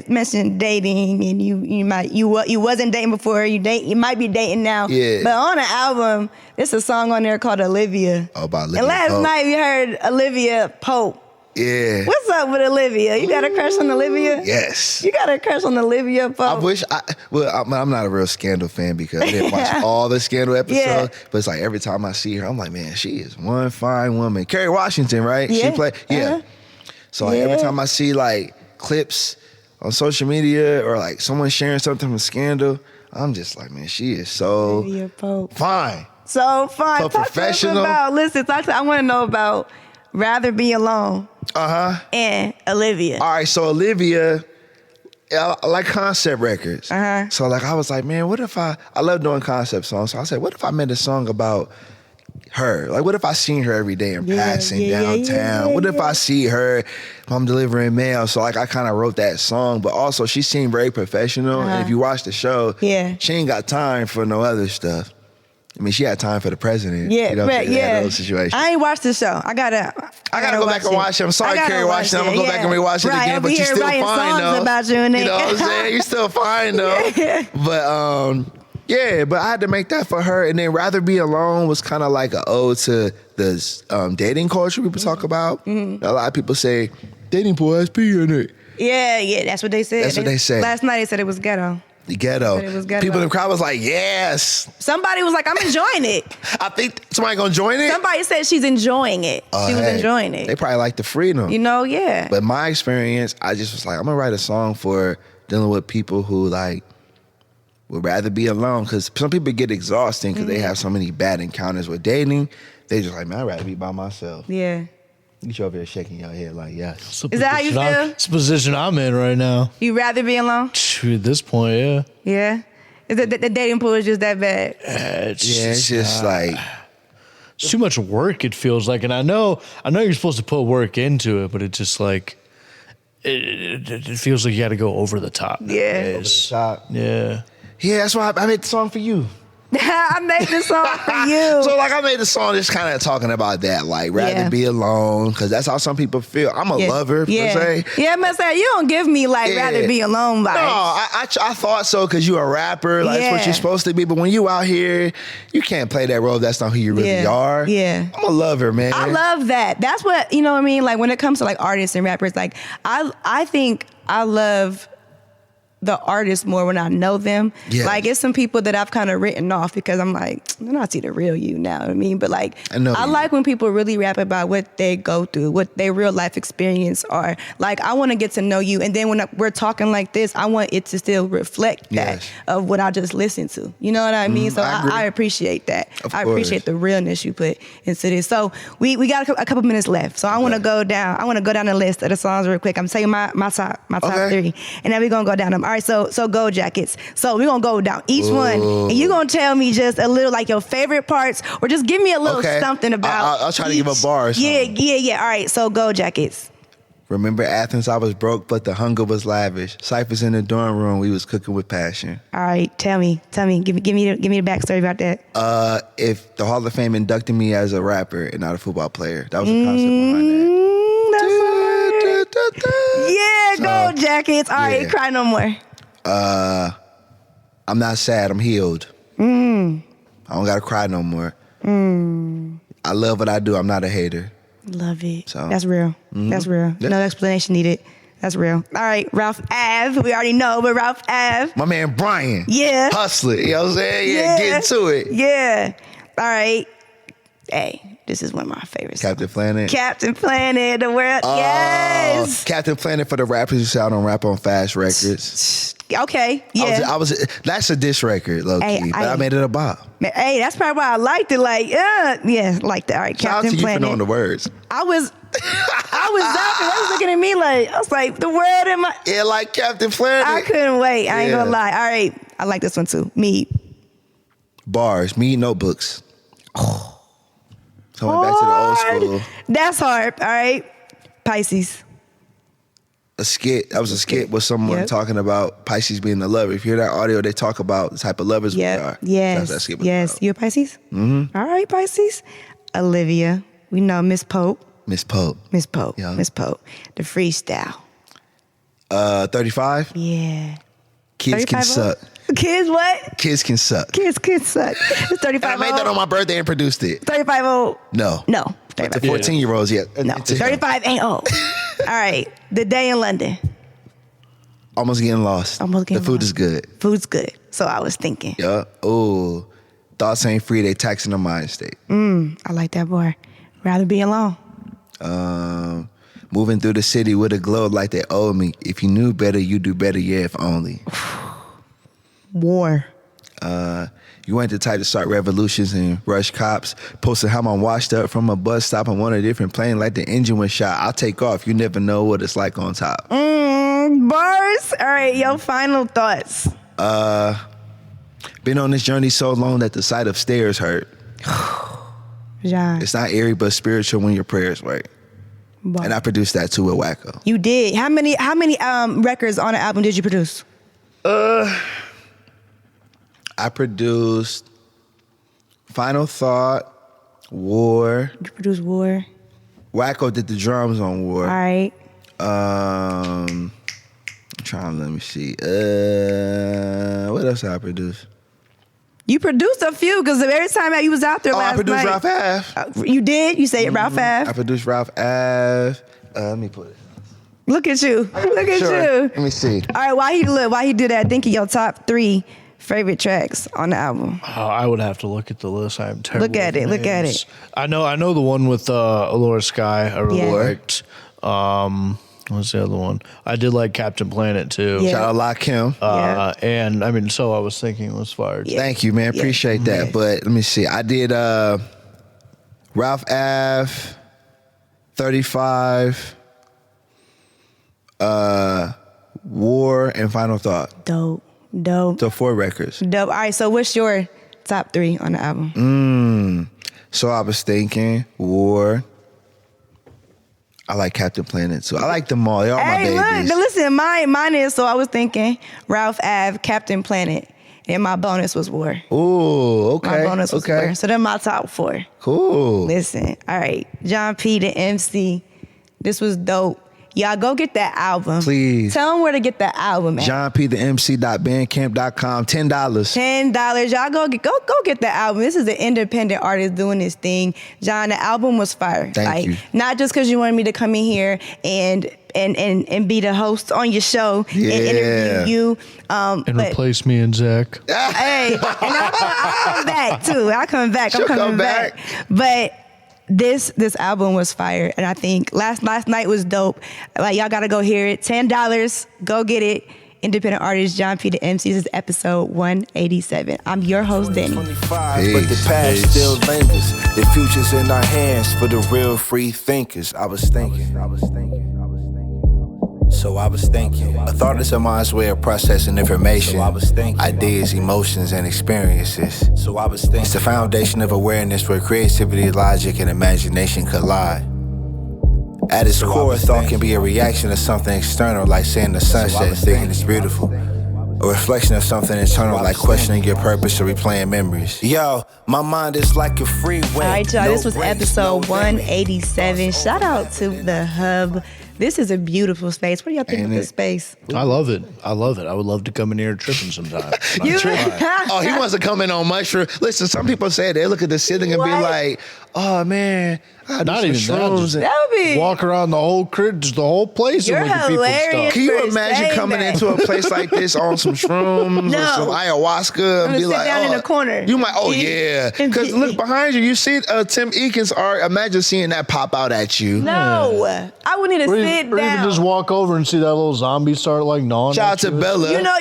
mentioned dating, and you wasn't dating before. You might be dating now. Yeah. But on the album, there's a song on there called Olivia. Oh, about Olivia And last Pope. night we heard Olivia Pope. Yeah. What's up with Olivia? You got a crush on Olivia? Yes. You got a crush on Olivia Pope? I'm not a real Scandal fan because I didn't watch all the Scandal episodes. Yeah. But it's like every time I see her, I'm like, man, she is one fine woman. Kerry Washington, right? Yeah. She played, So like every time I see like clips on social media or like someone sharing something from Scandal, I'm just like, man, she is so Olivia Pope. fine. So fine. So Talk professional. To us about, I want to know about Rather Be Alone. And Olivia. All right, so Olivia, I like concept records. So like I was like, man, what if I love doing concept songs. So I said, what if I made a song about her? Like, what if I seen her every day in passing downtown? What if I see her if I'm delivering mail? So like I kind of wrote that song, but also she seemed very professional. And if you watch the show, she ain't got time for no other stuff. I mean, she had time for the president. Yeah, you know, right, that situation. I ain't watched the show. I gotta go back and watch it. I'm sorry, Kerry Washington. I'm gonna go back and rewatch it again. But you still fine though. About you, and you know what I'm saying? You still fine though. But but I had to make that for her. And then Rather Be Alone was kind of like an ode to the dating culture people talk about. A lot of people say dating pool has P in it. Yeah, that's what they said. That's what they say. Last night they said it was ghetto. The ghetto. People in the crowd was like, yes. Somebody was like, I'm enjoying it. I think somebody gonna join it? Somebody said she's enjoying it. She was enjoying it. They probably like the freedom. You know, yeah. But my experience, I just was like, I'm gonna write a song for dealing with people who like would rather be alone. Because some people get exhausting because they have so many bad encounters with dating. They just like, man, I'd rather be by myself. Yeah. You over there shaking your head like, yes. Is that how you feel? It's the position I'm in right now. You rather be alone? At this point, yeah. Yeah? Is it the dating pool is just that bad? It's just like... It's too much work, it feels like. And I know you're supposed to put work into it, but it's just like... It feels like you got to go over the top. Yeah. Over the top. Yeah. Yeah, that's why I made the song for you. I made this song for you. So like I made the song just kind of talking about that, like rather be alone, because that's how some people feel. I'm a lover, per se. Yeah, I'm gonna say you don't give me like rather be alone vibes. No, I thought so because you're a rapper, like that's what you're supposed to be. But when you out here, you can't play that role. That's not who you really are. Yeah, I'm a lover, man. I love that. That's what you know what I mean. Like when it comes to like artists and rappers, like I think I love the artists more when I know them. Yeah. Like it's some people that I've kind of written off because I'm like, they're not see the real you now. I mean, but like I like when people really rap about what they go through, what their real life experience are. Like I want to get to know you, and then when we're talking like this, I want it to still reflect that of what I just listened to. You know what I mean? So I appreciate that. I appreciate the realness you put into this. So we got a couple minutes left. So I want to go down. I want to go down the list of the songs real quick. I'm saying my top 3, and then we're gonna go down them. All right, so Gold Jackets. So we're gonna go down each one, and you're gonna tell me just a little like your favorite parts, or just give me a little something about. I'll try to give a bar. Or something. Yeah. All right, so Gold Jackets. Remember Athens, I was broke, but the hunger was lavish. Cyphers in the dorm room, we was cooking with passion. All right, tell me, give me the backstory about that. If the Hall of Fame inducted me as a rapper and not a football player, that was the concept behind that. Gold Jackets. All right, cry no more. I'm not sad, I'm healed. I don't gotta cry no more. I love what I do, I'm not a hater. Love it. So, that's real. That's real. Yeah. No explanation needed. That's real. All right, Ralph Ave. We already know, but Ralph Ave. My man Brian. Yeah. Hustler. You know what I'm saying? Yeah, get to it. Yeah. All right. Hey, this is one of my favorites. Captain Planet. Captain Planet, the world. Yes. Captain Planet for the rappers who say I don't rap on Fast Records. Okay. Yeah. I was that's a diss record, low key, but I made it a bop. Hey, that's probably why I liked it. Like, like that. All right, Shout Captain out to you Planet. for knowing the words. I was laughing. They was looking at me like, I was like, the world in my... Yeah, like Captain Planet. I couldn't wait. I ain't gonna lie. All right. I like this one too. Mead. Bars. Mead notebooks. Coming back to the old school. That's hard. All right. Pisces. a skit. That was a skit with someone talking about Pisces being the lover. If you hear that audio, they talk about the type of lovers we are. Yes. That's skit Yes. You a Pisces? Mm-hmm. All right, Pisces. Olivia. We know Miss Pope. Miss Pope. Yeah. Miss Pope. The freestyle. 35? Yeah. Kids can suck. Kids what? Kids can suck. Kids can suck. It's 35. I made that on my birthday and produced it. 35 old? No. But the 14-year-olds, No. 35 ain't old. All right. The day in London. Almost getting lost. The food is good. Food's good. So I was thinking. Yeah. Oh, thoughts ain't free. They taxing the mind state. I like that bar. Rather be alone. Moving through the city with a glow like they owe me. If you knew better, you do better. Yeah, if only. War. You ain't the type to start revolutions and rush cops. Posting how I'm washed up from a bus stop and on a different plane like the engine was shot. I'll take off. You never know what it's like on top. Bars. All right, your final thoughts. Been on this journey so long that the sight of stairs hurt. Jean. It's not airy but spiritual when your prayers work. Bar. And I produced that too with Wacko. You did. How many records on an album did you produce? I produced Final Thought, War. You produced War. Wacko did the drums on War. All right. I'm trying to let me see. What else did I produce? You produced a few because every time you was out there last night. I produced Ralph Ave. You did? You say Ralph Ave? I produced Ralph Ave. Let me put it. Look at you. Look at you. Let me see. All right, why he do that? Think of your top 3 favorite tracks on the album. Oh, I would have to look at the list. I'm terrible. Look at it. Look at it. I know the one with Allure Sky. I really liked. What's the other one? I did like Captain Planet too. Yeah. Shout out La Kim. And I mean, So I Was Thinking was fired. Yeah. Thank you, man. Appreciate that. But let me see. I did Ralph Ave, 35, War, and Final Thought. Dope. So 4 records. Dope. All right, so what's your top 3 on the album? So I was thinking War. I like Captain Planet too. I like them all. They're all my babies. Look, listen, mine is So I Was Thinking, Ralph Ave, Captain Planet, and my bonus was War. Ooh, okay. My bonus was War. So they're my top 4. Cool. Listen, all right, Jéan P the MC. This was dope. Y'all go get that album. Please. Tell them where to get that album at. Jéan P the MC.bandcamp.com. $10. $10. Y'all go get that album. This is an independent artist doing this thing. John, the album was fire. Thank you. Not just because you wanted me to come in here and be the host on your show and interview you. And replace me and Zach. Hey, and I'll come back too. I'll come back. I'm coming back. But this album was fire, and I think last night was dope. Like, y'all gotta go hear it. $10, go get it. Independent artist Jéan P the MC. This is episode 187. I'm your host, Dani. But the past still lingers. The future's in our hands for the real free thinkers. I was thinking. So I was thinking. A thought is a mind's way of processing information. So I was thinking. Ideas, emotions, and experiences. So I was thinking. It's the foundation of awareness where creativity, logic, and imagination collide. At its core, thought can be a reaction to something external, like seeing the sunset, thinking it's beautiful. A reflection of something internal, like questioning your purpose or replaying memories. Yo, my mind is like a freeway. All right, y'all, this was episode 187. Shout out to The Hub. This is a beautiful space. What do y'all think of this space? I love it. I would love to come in here tripping sometime. He wants to come in on mushroom. Listen, some people say they look at the ceiling and be like, "Oh man, not even shrooms." that. That would be walk around the whole crib, just the whole place. You're and look at hilarious. people's stuff. Can you imagine coming into a place like this on some shrooms or some ayahuasca and be sit like, down in the corner. You might, because look behind you. You see Tim Eakins art. Imagine seeing that pop out at you. No, I would need to sit or down. even just walk over and see that little zombie start like gnawing. Shout out to Bella. You know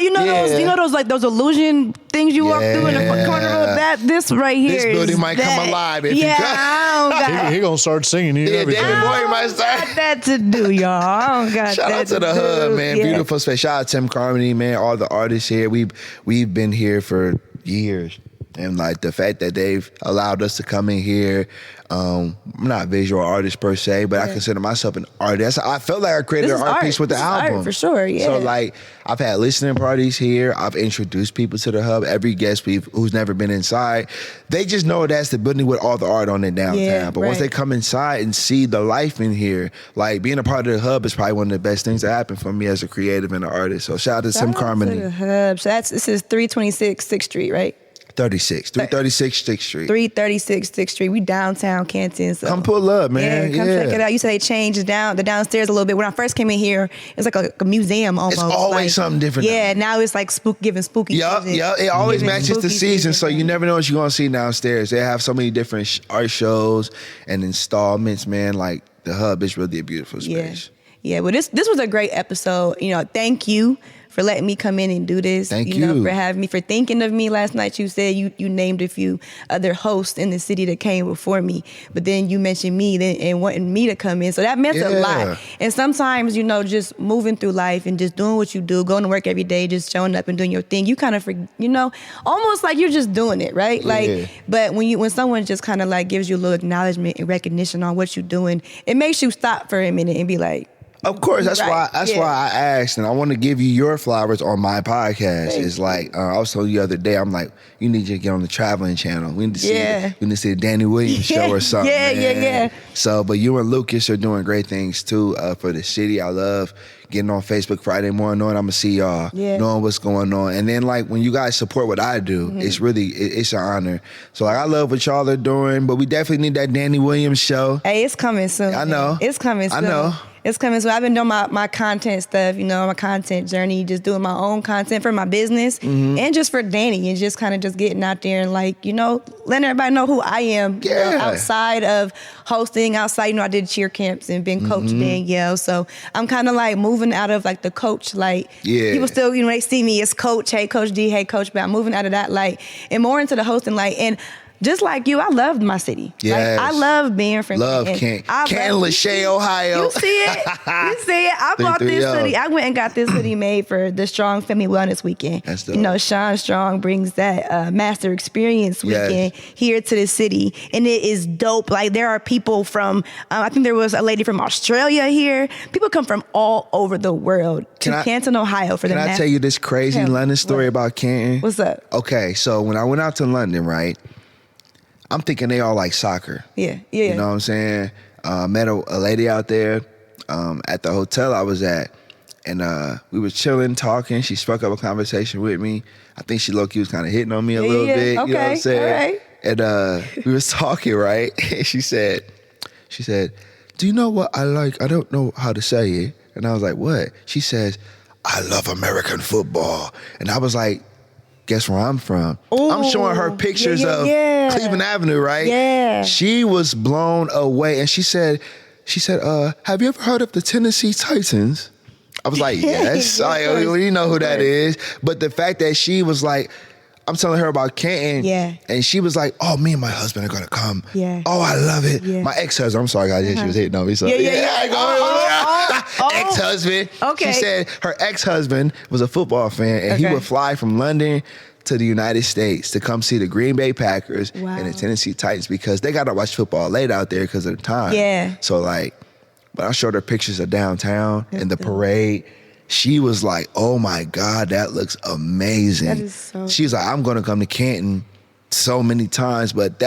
those illusion things you walk through in the corner of this right here. This building might come alive if you come. I don't got He gonna start singing. David Bowie might start. got that to do, y'all. I don't got Shout that out to the Hub, man. Beautiful space. Shout out to Tim Carmody, man. All the artists here. We've been here for years. And like the fact that they've allowed us to come in here, I'm not a visual artist per se, but I consider myself an artist. I felt like I created an art piece with the album. Art for sure, yeah. So like I've had listening parties here. I've introduced people to the hub. Every guest who's never been inside, they just know that's the building with all the art on it downtown. Yeah, but once they come inside and see the life in here, like being a part of the hub is probably one of the best things that happened for me as a creative and an artist. So shout out to Sim Carmody. The hub. So this is 326 6th Street, right? 336 6th Street. 336 6th Street. We downtown Canton. So. Come pull up, man. Yeah, come check it out. You said they changed the downstairs a little bit. When I first came in here, it was like a museum almost. It's always something different. Yeah, now it's like giving spooky. Yup. It always matches the season, so you never know what you're gonna see downstairs. They have so many different art shows and installments, man. Like the hub is really a beautiful space. Yeah. Well, this was a great episode. Thank you for letting me come in and do this. Thank you. For having me, for thinking of me last night. You said you named a few other hosts in the city that came before me, but then you mentioned me and wanting me to come in. So that meant a lot. And sometimes, just moving through life and just doing what you do, going to work every day, just showing up and doing your thing, you kind of, almost like you're just doing it, right? Yeah. Like, but when someone just kind of like gives you a little acknowledgement and recognition on what you're doing, it makes you stop for a minute and be like, of course, that's why I asked, and I want to give you your flowers on my podcast. It's like I was telling you the other day, I'm like, you need to get on the traveling channel. We need to see the Dani Williams show or something. Yeah. So, but you and Lucas are doing great things too for the city. I love getting on Facebook Friday morning, knowing I'm gonna see y'all, knowing what's going on, and then like when you guys support what I do, it's really it's an honor. So like I love what y'all are doing, but we definitely need that Dani Williams show. Hey, it's coming soon. I know. It's coming soon. I know. It's coming soon. I've been doing my content stuff, my content journey, just doing my own content for my business and just for Dani and just kind of just getting out there and like, letting everybody know who I am outside of hosting, outside, I did cheer camps and been Coach Danielle. So I'm kind of like moving out of like the coach, like people still, they see me as coach, hey, Coach D, hey, Coach, but I'm moving out of that like and more into the hosting, like, and just like you, I loved my city. Yes. Like, I love being from Canton, Lachey, Ohio. You see it. I bought this hoodie. I went and got this hoodie made for the Strong Family Wellness Weekend. That's dope. Sean Strong brings that Master Experience Weekend here to the city. And it is dope. Like, there are people from, I think there was a lady from Australia here. People come from all over the world to Canton, Ohio for the Can I tell you this crazy London story about Canton? What's up? Okay, so when I went out to London, right? I'm thinking they all like soccer. Yeah. You know what I'm saying? Met a lady out there at the hotel I was at, and we were chilling, talking. She struck up a conversation with me. I think she low-key was kind of hitting on me a little bit. Okay. You know what I'm saying? All right. And we was talking, right? And she said, do you know what I like? I don't know how to say it. And I was like, what? She says, I love American football. And I was like, guess where I'm from? Ooh, I'm showing her pictures of Cleveland Avenue, right? Yeah. She was blown away, and she said, have you ever heard of the Tennessee Titans? I was like, yes. You know who that is. But the fact that she was like, I'm telling her about Canton, and she was like, oh, me and my husband are going to come. Yeah. Oh, I love it. Yeah. My ex-husband, I'm sorry, guys, she was hitting on me. So ex-husband. Okay. She said her ex-husband was a football fan, and he would fly from London to the United States to come see the Green Bay Packers and the Tennessee Titans because they got to watch football late out there because of the time. Yeah. So but I showed her pictures of downtown and the parade. She was like, oh my God, that looks amazing. That is so She's like, I'm going to come to Canton so many times, but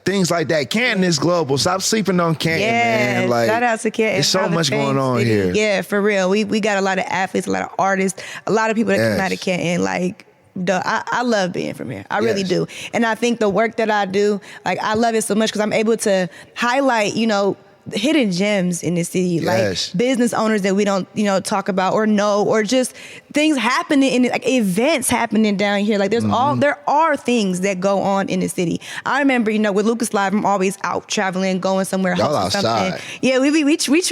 things like that, Canton is global. Stop sleeping on Canton, man. Like, shout out to Canton. There's so much going on here. Yeah, for real. We got a lot of athletes, a lot of artists, a lot of people that come out of Canton. Like, I love being from here. I really do. And I think the work that I do, like, I love it so much because I'm able to highlight, hidden gems in the city, like business owners that we don't, talk about or know, or just things happening in like events happening down here. Like there are things that go on in the city. I remember, with Lucas Live, I'm always out traveling, going somewhere, hosting something. Yeah, we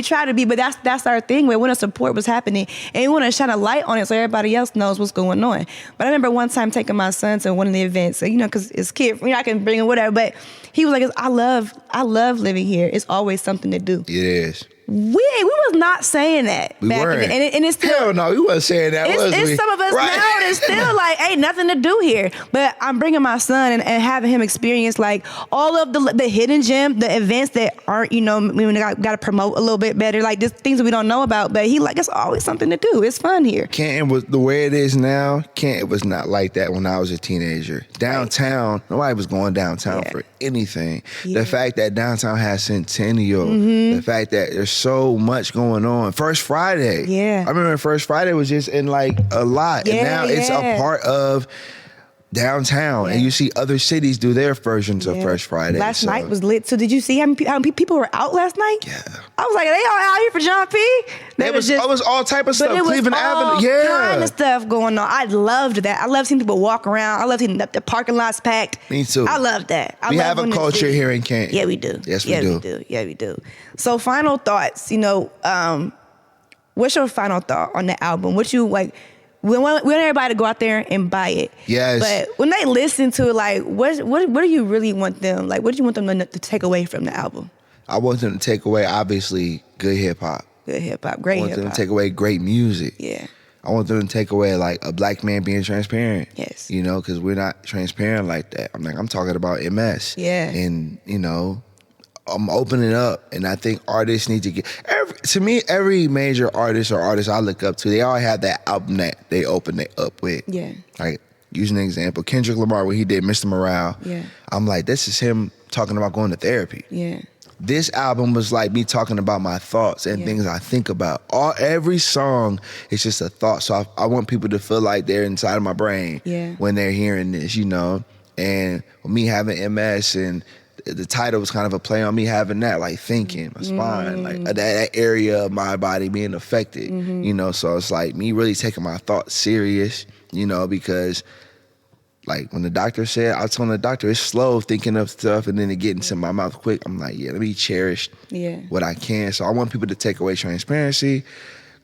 try to be, but that's our thing. We want to support what's happening and we want to shine a light on it so everybody else knows what's going on. But I remember one time taking my son to one of the events, because it's kid, I can bring him whatever, but he was like, I love living here. It's always something to do. It is. We was not saying that We back weren't. in the, and it's still Hell no, we wasn't saying that. it's some of us now that's still like ain't nothing to do here. But I'm bringing my son and having him experience like all of the hidden gem, the events that aren't, we got to promote a little bit better, like just things that we don't know about. But he like it's always something to do. It's fun here. Canton was the way it is now. Canton was not like that when I was a teenager. Downtown, nobody was going downtown for anything. The fact that downtown has Centennial, the fact that there's so much going on. First Friday. Yeah. I remember First Friday was just in like a lot. And now it's a part of downtown. And you see other cities do their versions of First Friday. Last night was lit. So did you see how many people were out last night? Yeah. I was like, are they all out here for Jéan P? It was all type of stuff. Cleveland Avenue. All kind of stuff going on. I loved that. I love seeing people walk around. I love seeing the parking lots packed. Me too. I love that. We have a culture here in Canton. Yeah, we do. Yes, we do. Yeah, we do. So final thoughts, what's your final thought on the album? What you like, we want everybody to go out there and buy it. Yes. But when they listen to it, like, what do you really want them, like, what do you want them to take away from the album? I want them to take away, obviously, good hip hop. Good hip hop, great hip hop. I want them to take away great music. Yeah. I want them to take away like a black man being transparent. Yes. Because we're not transparent like that. I'm talking about MS. Yeah. And, I'm opening up, and I think artists need to get, every major artist or artist I look up to, they all have that album that they open it up with. Yeah. Like, using an example, Kendrick Lamar, when he did Mr. Morale, I'm like, this is him talking about going to therapy. Yeah. This album was like me talking about my thoughts and things I think about. Every song is just a thought. So I want people to feel like they're inside of my brain when they're hearing this, And me having MS, and the title was kind of a play on me having that, like thinking, my spine, like that area of my body being affected, So it's like me really taking my thoughts serious, because like when the doctor said, I was telling the doctor, it's slow thinking of stuff and then it get into my mouth quick. I'm like, let me cherish what I can. So I want people to take away transparency,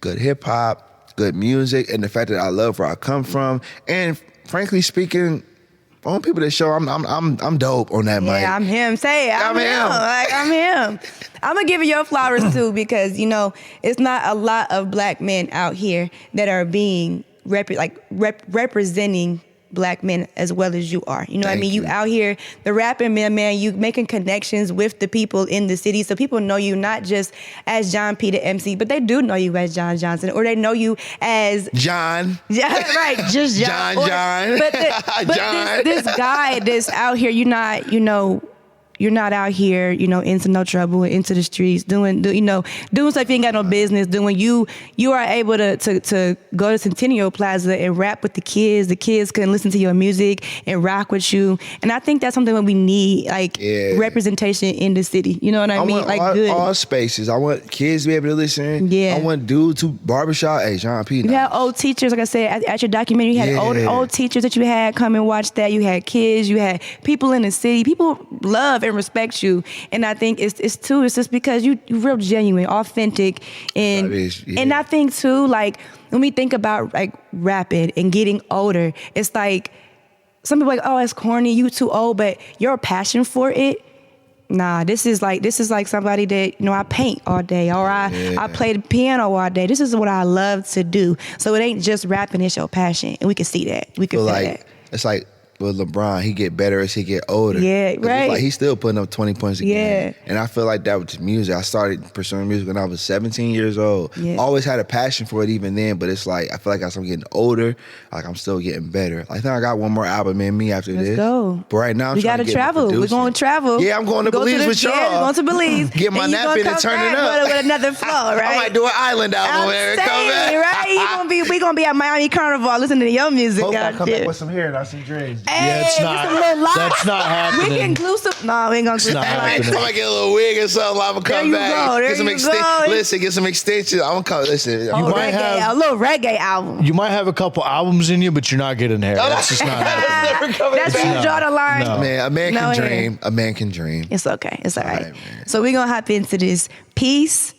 good hip hop, good music, and the fact that I love where I come from. And frankly speaking, I want people to show I'm dope on that mic. Yeah, I'm him. Say it. I'm him. Like, I'm him. I'm going to give you your flowers too, because, it's not a lot of black men out here that are being representing black men as well as you are. You know what I mean? You out here, the rapping man, you making connections with the people in the city. So people know you not just as Jéan P the MC, but they do know you as John Johnson, or they know you as John. Yeah, right. Just John. John. But John. this guy that's out here, you're not out here, into no trouble, into the streets, doing stuff you ain't got no business doing. You are able to go to Centennial Plaza and rap with the kids. The kids can listen to your music and rock with you. And I think that's something that we need, representation in the city. You know what I mean? Want all spaces. I want kids to be able to listen. Yeah. I want dudes to barbershop. Hey, Jéan P. You had old teachers, like I said, at your documentary, you had old teachers that you had come and watch that. You had kids, you had people in the city. People love and respect you, and I think it's just because you real genuine, authentic, and I think too, like when we think about like rapping and getting older, it's like some people are like, oh, it's corny, you too old, but your passion for it. Nah, this is like somebody that, I paint all day, or I play the piano all day. This is what I love to do. So it ain't just rapping, it's your passion, and we can see that. We can feel that. It's like with LeBron, he get better as he get older. Yeah, right. Like he's still putting up 20 points a game. And I feel like that with music. I started pursuing music when I was 17 years old. Yeah. Always had a passion for it even then, but it's like I feel like as I'm getting older, like I'm still getting better. I think I got one more album in me after this. Let's go. But right now I'm trying to travel. We're going to travel. Yeah, I'm going to Belize with y'all. Yeah, we're going to Belize. Get my nap in and turn it up. With another flow, right? I might do an island album and come back. Right? We gonna be at Miami Carnival listening to your music. Hope I come back with some hair and I some dreads. Yeah, it's not. That's not happening. We can glue some. No, we ain't gonna glue some. I might get a little wig or something. I'm gonna come back. Get some extensions. Get some extensions. I'm gonna come. Listen, you might have a little reggae album. You might have a couple albums in you, but you're not getting hair. That's just not happening. That's when you draw the line. No. Man, a man can dream. A man can dream. It's okay. It's all right. So we're gonna hop into this peace,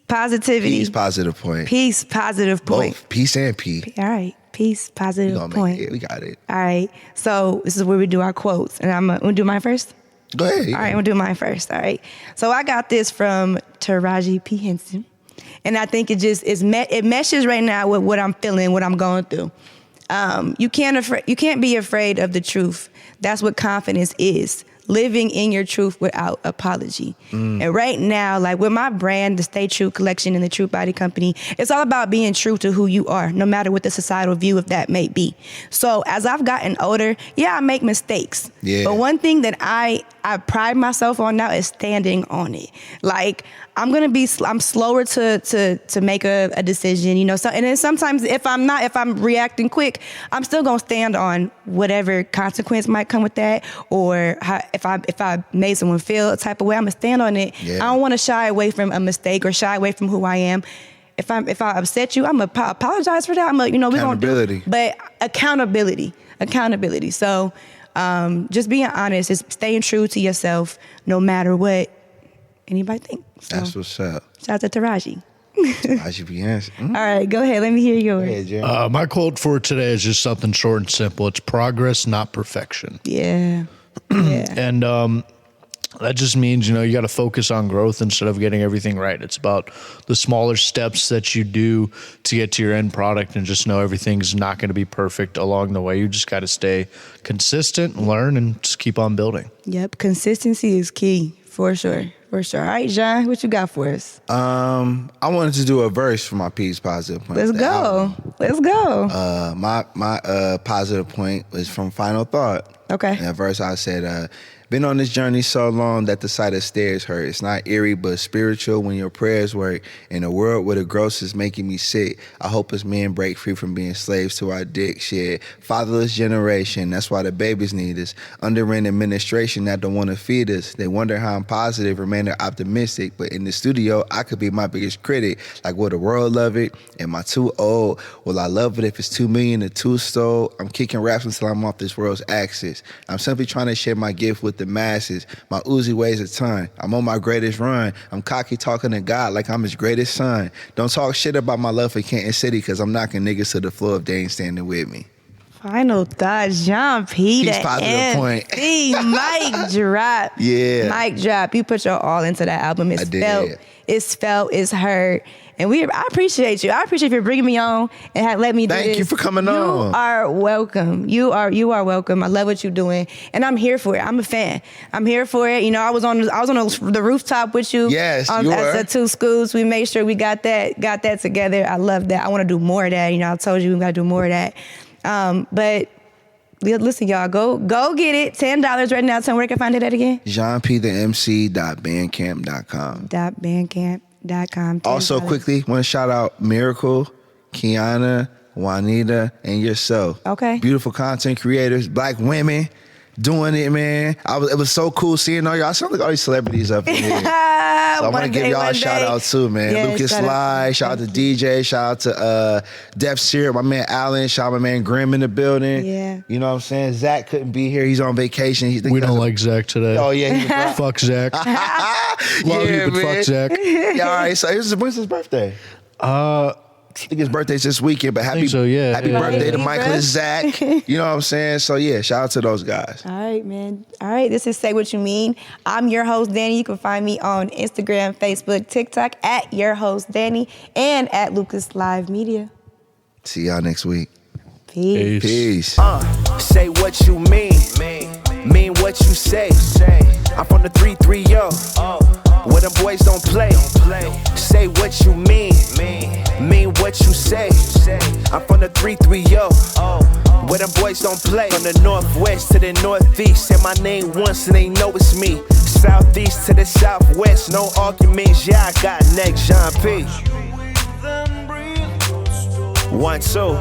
positivity. Peace, positive point. Peace, positive point. Both peace and P. All right. Peace, positive point. We got it. All right. So this is where we do our quotes. And I'm going to do mine first? Go ahead. All right, I'm gonna do mine first. All right. So I got this from Taraji P. Henson, and I think it meshes right now with what I'm feeling, what I'm going through. You can't be afraid of the truth. That's what confidence is. Living in your truth without apology. And right now, like with my brand, the Stay True Collection and the True Body Company, it's all about being true to who you are, no matter what the societal view of that may be. So as I've gotten older, I make mistakes. Yeah. But one thing that I pride myself on now is standing on it. Like I'm slower to make a decision, you know. So, and then sometimes if I'm reacting quick, I'm still gonna stand on whatever consequence might come with that, or if I made someone feel a type of way, I'm gonna stand on it. Yeah. I don't want to shy away from a mistake or shy away from who I am. If I upset you, I'm gonna apologize for that. I'm gonna, we're gonna do it. But accountability. So just being honest is staying true to yourself, no matter what anybody think. So, that's what's up. Shout out to Taraji. Taraji P. Henson. All right, go ahead. Let me hear yours. My quote for today is just something short and simple. It's progress, not perfection. Yeah. And that just means, you got to focus on growth instead of getting everything right. It's about the smaller steps that you do to get to your end product, and just know everything's not going to be perfect along the way. You just got to stay consistent, learn, and just keep on building. Yep. Consistency is key for sure. All right, Jean, what you got for us? I wanted to do a verse for my P's positive point. Let's go. My positive point was from Final Thought. Okay. In that verse, I said, been on this journey so long that the sight of stairs hurt. It's not eerie, but spiritual when your prayers work. In a world where the gross is making me sick, I hope as men break free from being slaves to our dick shit. Fatherless generation, that's why the babies need us. Under an administration that don't want to feed us. They wonder how I'm positive, remaining optimistic. But in the studio, I could be my biggest critic. Like, will the world love it? Am I too old? Will I love it if it's 2 million or 2 stole? I'm kicking raps until I'm off this world's axis. I'm simply trying to share my gift with the masses. My Uzi weighs a ton. I'm on my greatest run. I'm cocky talking to God like I'm his greatest son. Don't talk shit about my love for Canton City, because I'm knocking niggas to the floor if they ain't standing with me. Final thought, Jéan P the positive point. Mic drop. Yeah. Mic drop. You put your all into that album. It's felt, it's heard. And I appreciate you. I appreciate you bringing me on and let me do this. Thank you for coming on. You are welcome. You are welcome. I love what you're doing, and I'm here for it. I'm a fan. I'm here for it. I was on the rooftop with you. Yes, you were. At the 2 schools. We made sure we got that together. I love that. I want to do more of that. I told you we got to do more of that. But listen, y'all, go get it. $10 right now. Tell me where I can find it at again. Jéan P the MC.bandcamp.com. .bandcamp.com. Also, quickly, want to shout out Miracle, Kiana, Juanita, and yourself. Okay. Beautiful content creators, black women doing it, man. It was so cool seeing all y'all. I sound like all these celebrities up in here. So I want to give y'all a shout out too, man. Yes, Lucas Sly, shout out to DJ, shout out to Def Syrup, my man Allen, shout out my man Grim in the building. Yeah. You know what I'm saying? Zach couldn't be here. He's on vacation. We don't like Zach today. Oh, yeah. Fuck Zach. Love you, but fuck Zach. Yeah, all right. So when's his birthday? I think his birthday's this weekend, but happy birthday to Michael and Zach. You know what I'm saying? So yeah, shout out to those guys. All right, man. All right, this is Say What You Mean. I'm your host, Dani. You can find me on Instagram, Facebook, TikTok at your host, Dani, and at Lucas Live Media. See y'all next week. Peace. Say what you mean what you say. I'm from the 330. Where them boys don't play. Say what you mean what you say. I'm from the 330. Where them boys don't play. From the northwest to the northeast. Say my name once and they know it's me. Southeast to the southwest. No arguments, yeah, I got next, Jéan P. 1, 2.